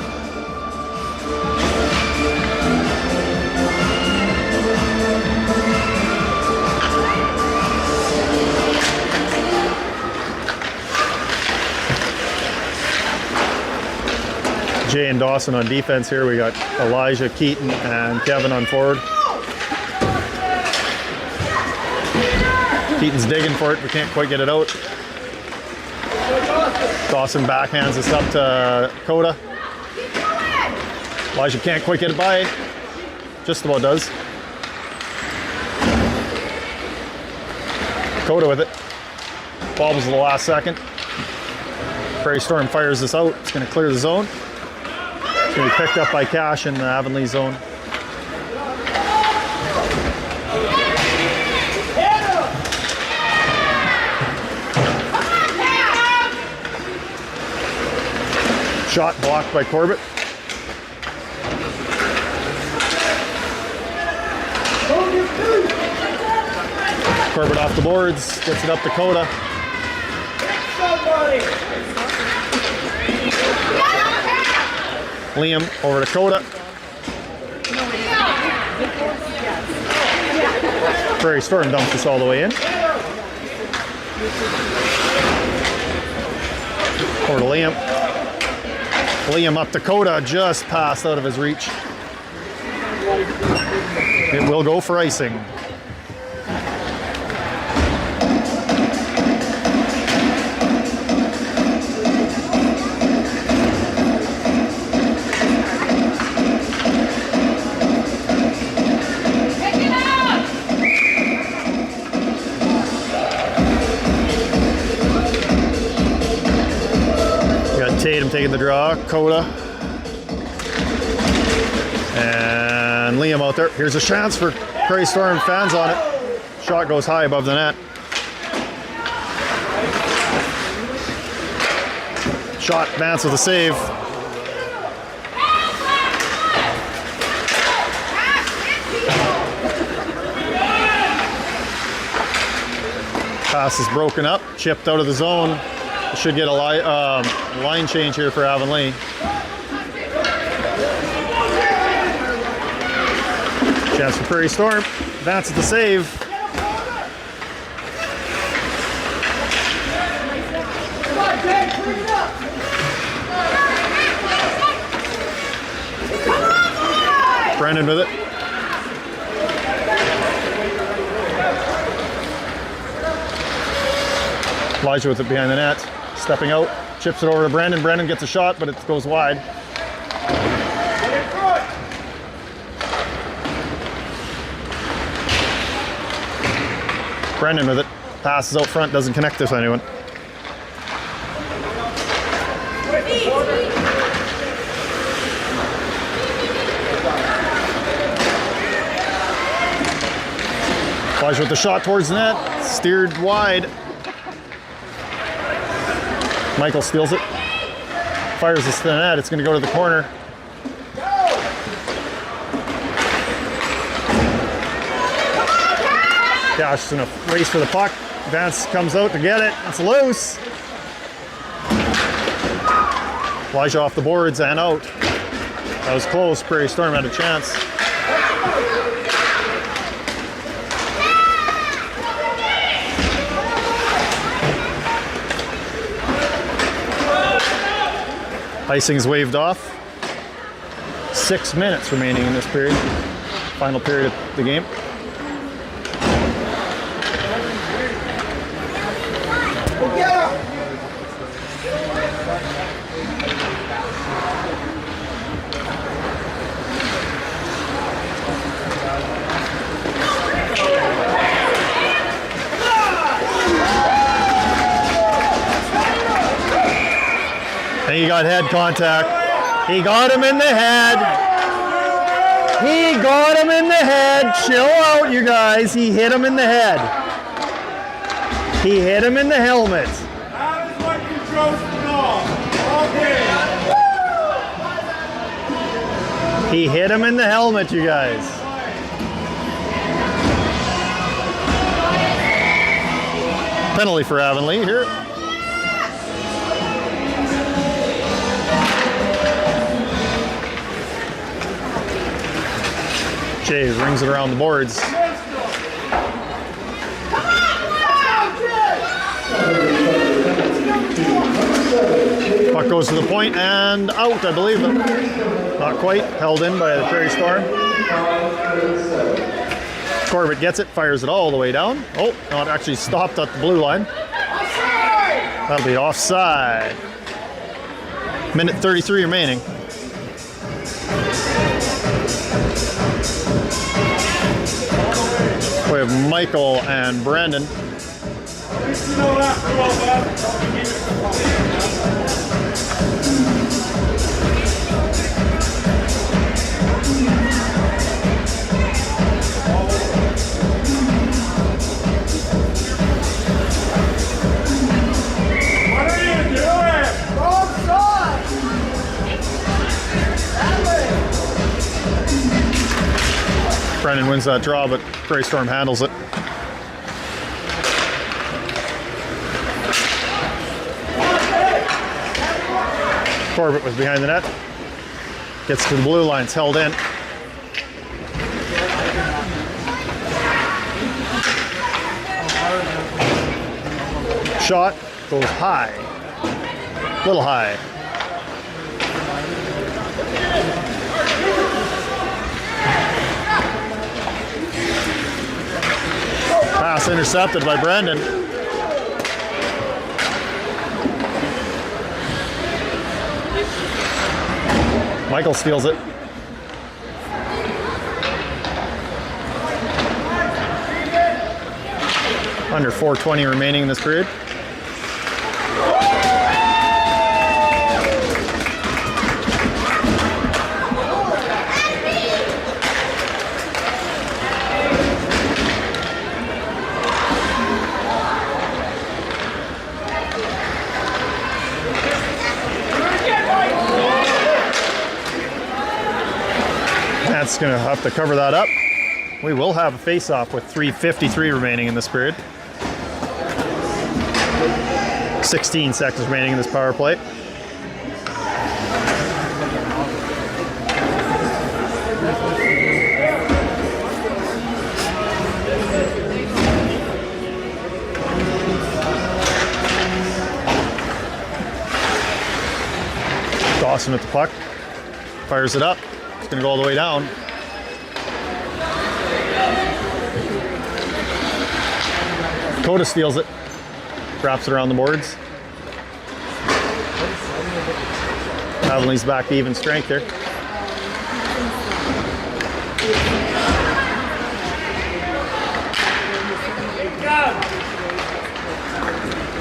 Speaker 1: Jay and Dawson on defense here. We got Elijah, Keaton, and Kevin on forward. Keaton's digging for it, we can't quite get it out. Dawson backhands us up to Coda. Elijah can't quite get it by. Just about does. Coda with it. Bobbles at the last second. Prairie Storm fires this out. It's going to clear the zone. It's going to be picked up by Cash in the Avonlea zone. Shot blocked by Corbett. Corbett off the boards, gets it up to Coda. Liam over to Coda. Prairie Storm dumps this all the way in. Over to Liam. Liam up to Coda, just passed out of his reach. It will go for icing. Tatum taking the draw, Coda. And Liam out there. Here's a chance for Prairie Storm fans on it. Shot goes high above the net. Shot, Vance with a save. Pass is broken up, chipped out of the zone. Should get a line change here for Avonlea. Chance for Prairie Storm. Vance at the save. Brendan with it. Elijah with it behind the net. Stepping out, chips it over to Brendan. Brendan gets a shot, but it goes wide. Brendan with it. Passes out front, doesn't connect with anyone. Elijah with the shot towards the net. Steered wide. Michael steals it, fires this to the net. It's going to go to the corner. Cash is in a race for the puck. Vance comes out to get it. It's loose. Elijah off the boards and out. That was close. Prairie Storm had a chance. Icing's waved off. 6 minutes remaining in this period. Final period of the game. And he got head contact. He got him in the head. He got him in the head. Chill out, you guys. He hit him in the head. He hit him in the helmet.
Speaker 2: That is what you chose to know. Okay.
Speaker 1: He hit him in the helmet, you guys. Penalty for Avonlea here. Jay rings it around the boards. Puck goes to the point and out, I believe. Not quite. Held in by the Prairie Storm. Corbett gets it, fires it all the way down. Oh, no, it actually stopped at the blue line. That'll be offside. Minute 33 remaining. We have Michael and Brandon. Brennan wins that draw, but Prairie Storm handles it. Corbett was behind the net. Gets to the blue line, it's held in. Shot goes high. Little high. Pass intercepted by Brandon. Michael steals it. Under 4:20 remaining in this period. That's going to have to cover that up. We will have a face-off with 3:53 remaining in this period. 16 seconds remaining in this power play. Dawson at the puck. Fires it up. It's going to go all the way down. Coda steals it. Wraps it around the boards. Avonlea's back to even strength here.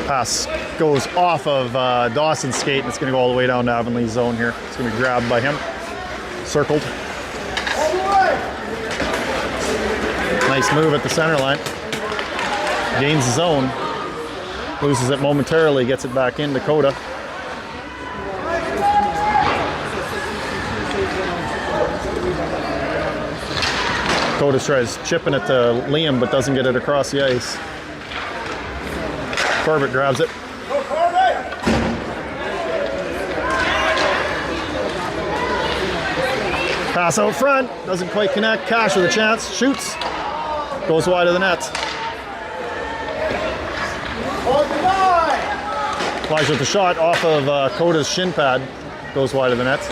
Speaker 1: Pass goes off of Dawson's skate, and it's going to go all the way down to Avonlea's zone here. It's going to be grabbed by him. Circled. Nice move at the center line. Gains the zone. Loses it momentarily, gets it back into Coda. Coda tries chipping it to Liam, but doesn't get it across the ice. Corbett grabs it. Pass out front, doesn't quite connect. Cash with a chance, shoots. Goes wide of the net. Flies with the shot off of Coda's shin pad. goes wide of the nets.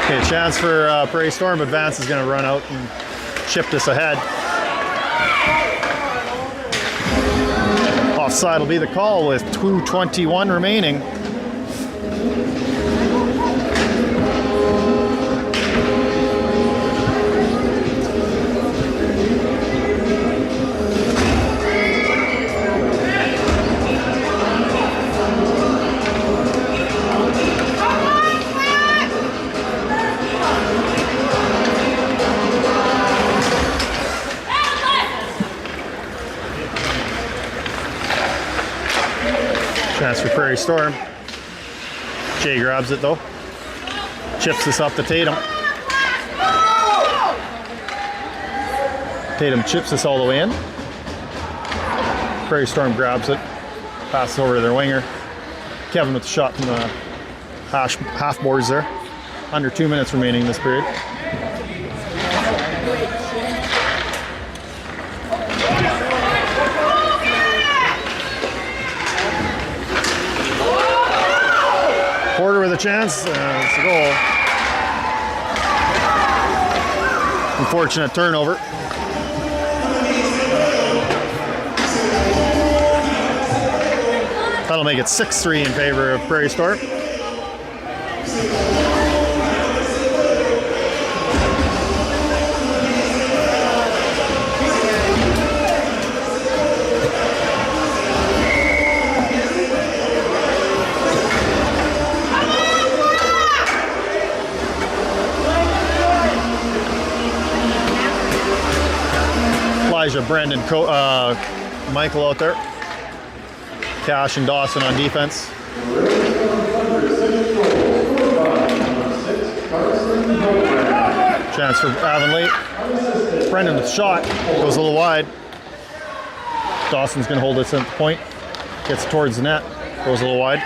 Speaker 1: Okay, chance for Prairie Storm. Advance is going to run out and chip this ahead. Offside will be the call with 2:21 remaining. Chance for Prairie Storm. Jay grabs it though. Chips this up to Tatum. Tatum chips this all the way in. Prairie Storm grabs it. Passes over to their winger. Kevin with the shot from the half boards there. Under 2 minutes remaining in this period. Porter with a chance, it's a goal. Unfortunate turnover. That'll make it 6-3 in favor of Prairie Storm. Brendan, Michael out there. Cash and Dawson on defense. Chance for Avonlea. Brendan with the shot. Goes a little wide. Dawson's going to hold this at the point. Gets towards the net. Goes a little wide.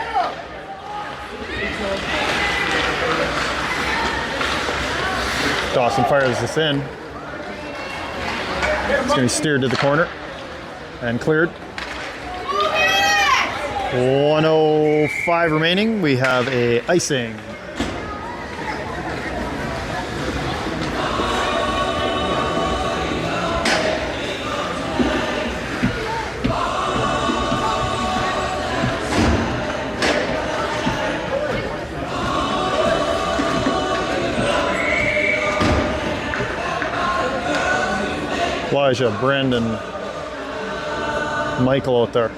Speaker 1: Dawson fires this in. It's going to be steered to the corner and cleared. 1:05 remaining. We have a icing. Elijah, Brandon, Michael out there.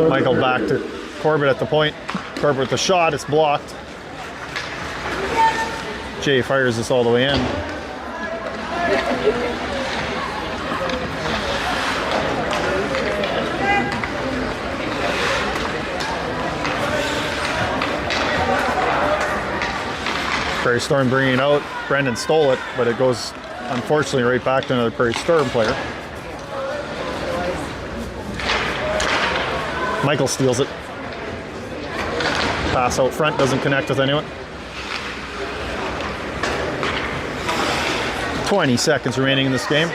Speaker 1: Michael back to Corbett at the point. Corbett with the shot, it's blocked. Jay fires this all the way in. Prairie Storm bringing it out. Brendan stole it, but it goes unfortunately right back to another Prairie Storm player. Michael steals it. Pass out front, doesn't connect with anyone. 20 seconds remaining in this game.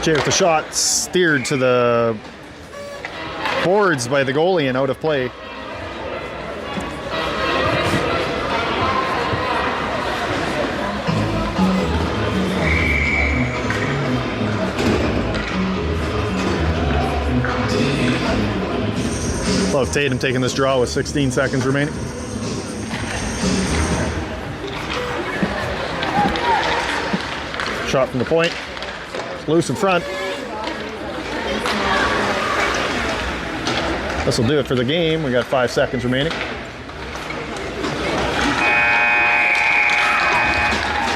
Speaker 1: Jay with the shot, steered to the boards by the goalie and out of play. Love Tatum taking this draw with 16 seconds remaining. Shot from the point. It's loose in front. This will do it for the game. We got 5 seconds remaining.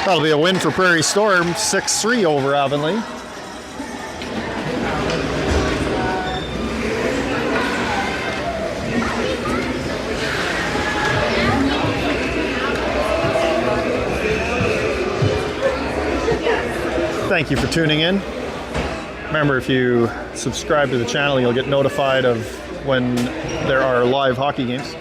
Speaker 1: That'll be a win for Prairie Storm. 6-3 over Avonlea. Thank you for tuning in. Remember, if you subscribe to the channel, you'll get notified of when there are live hockey games.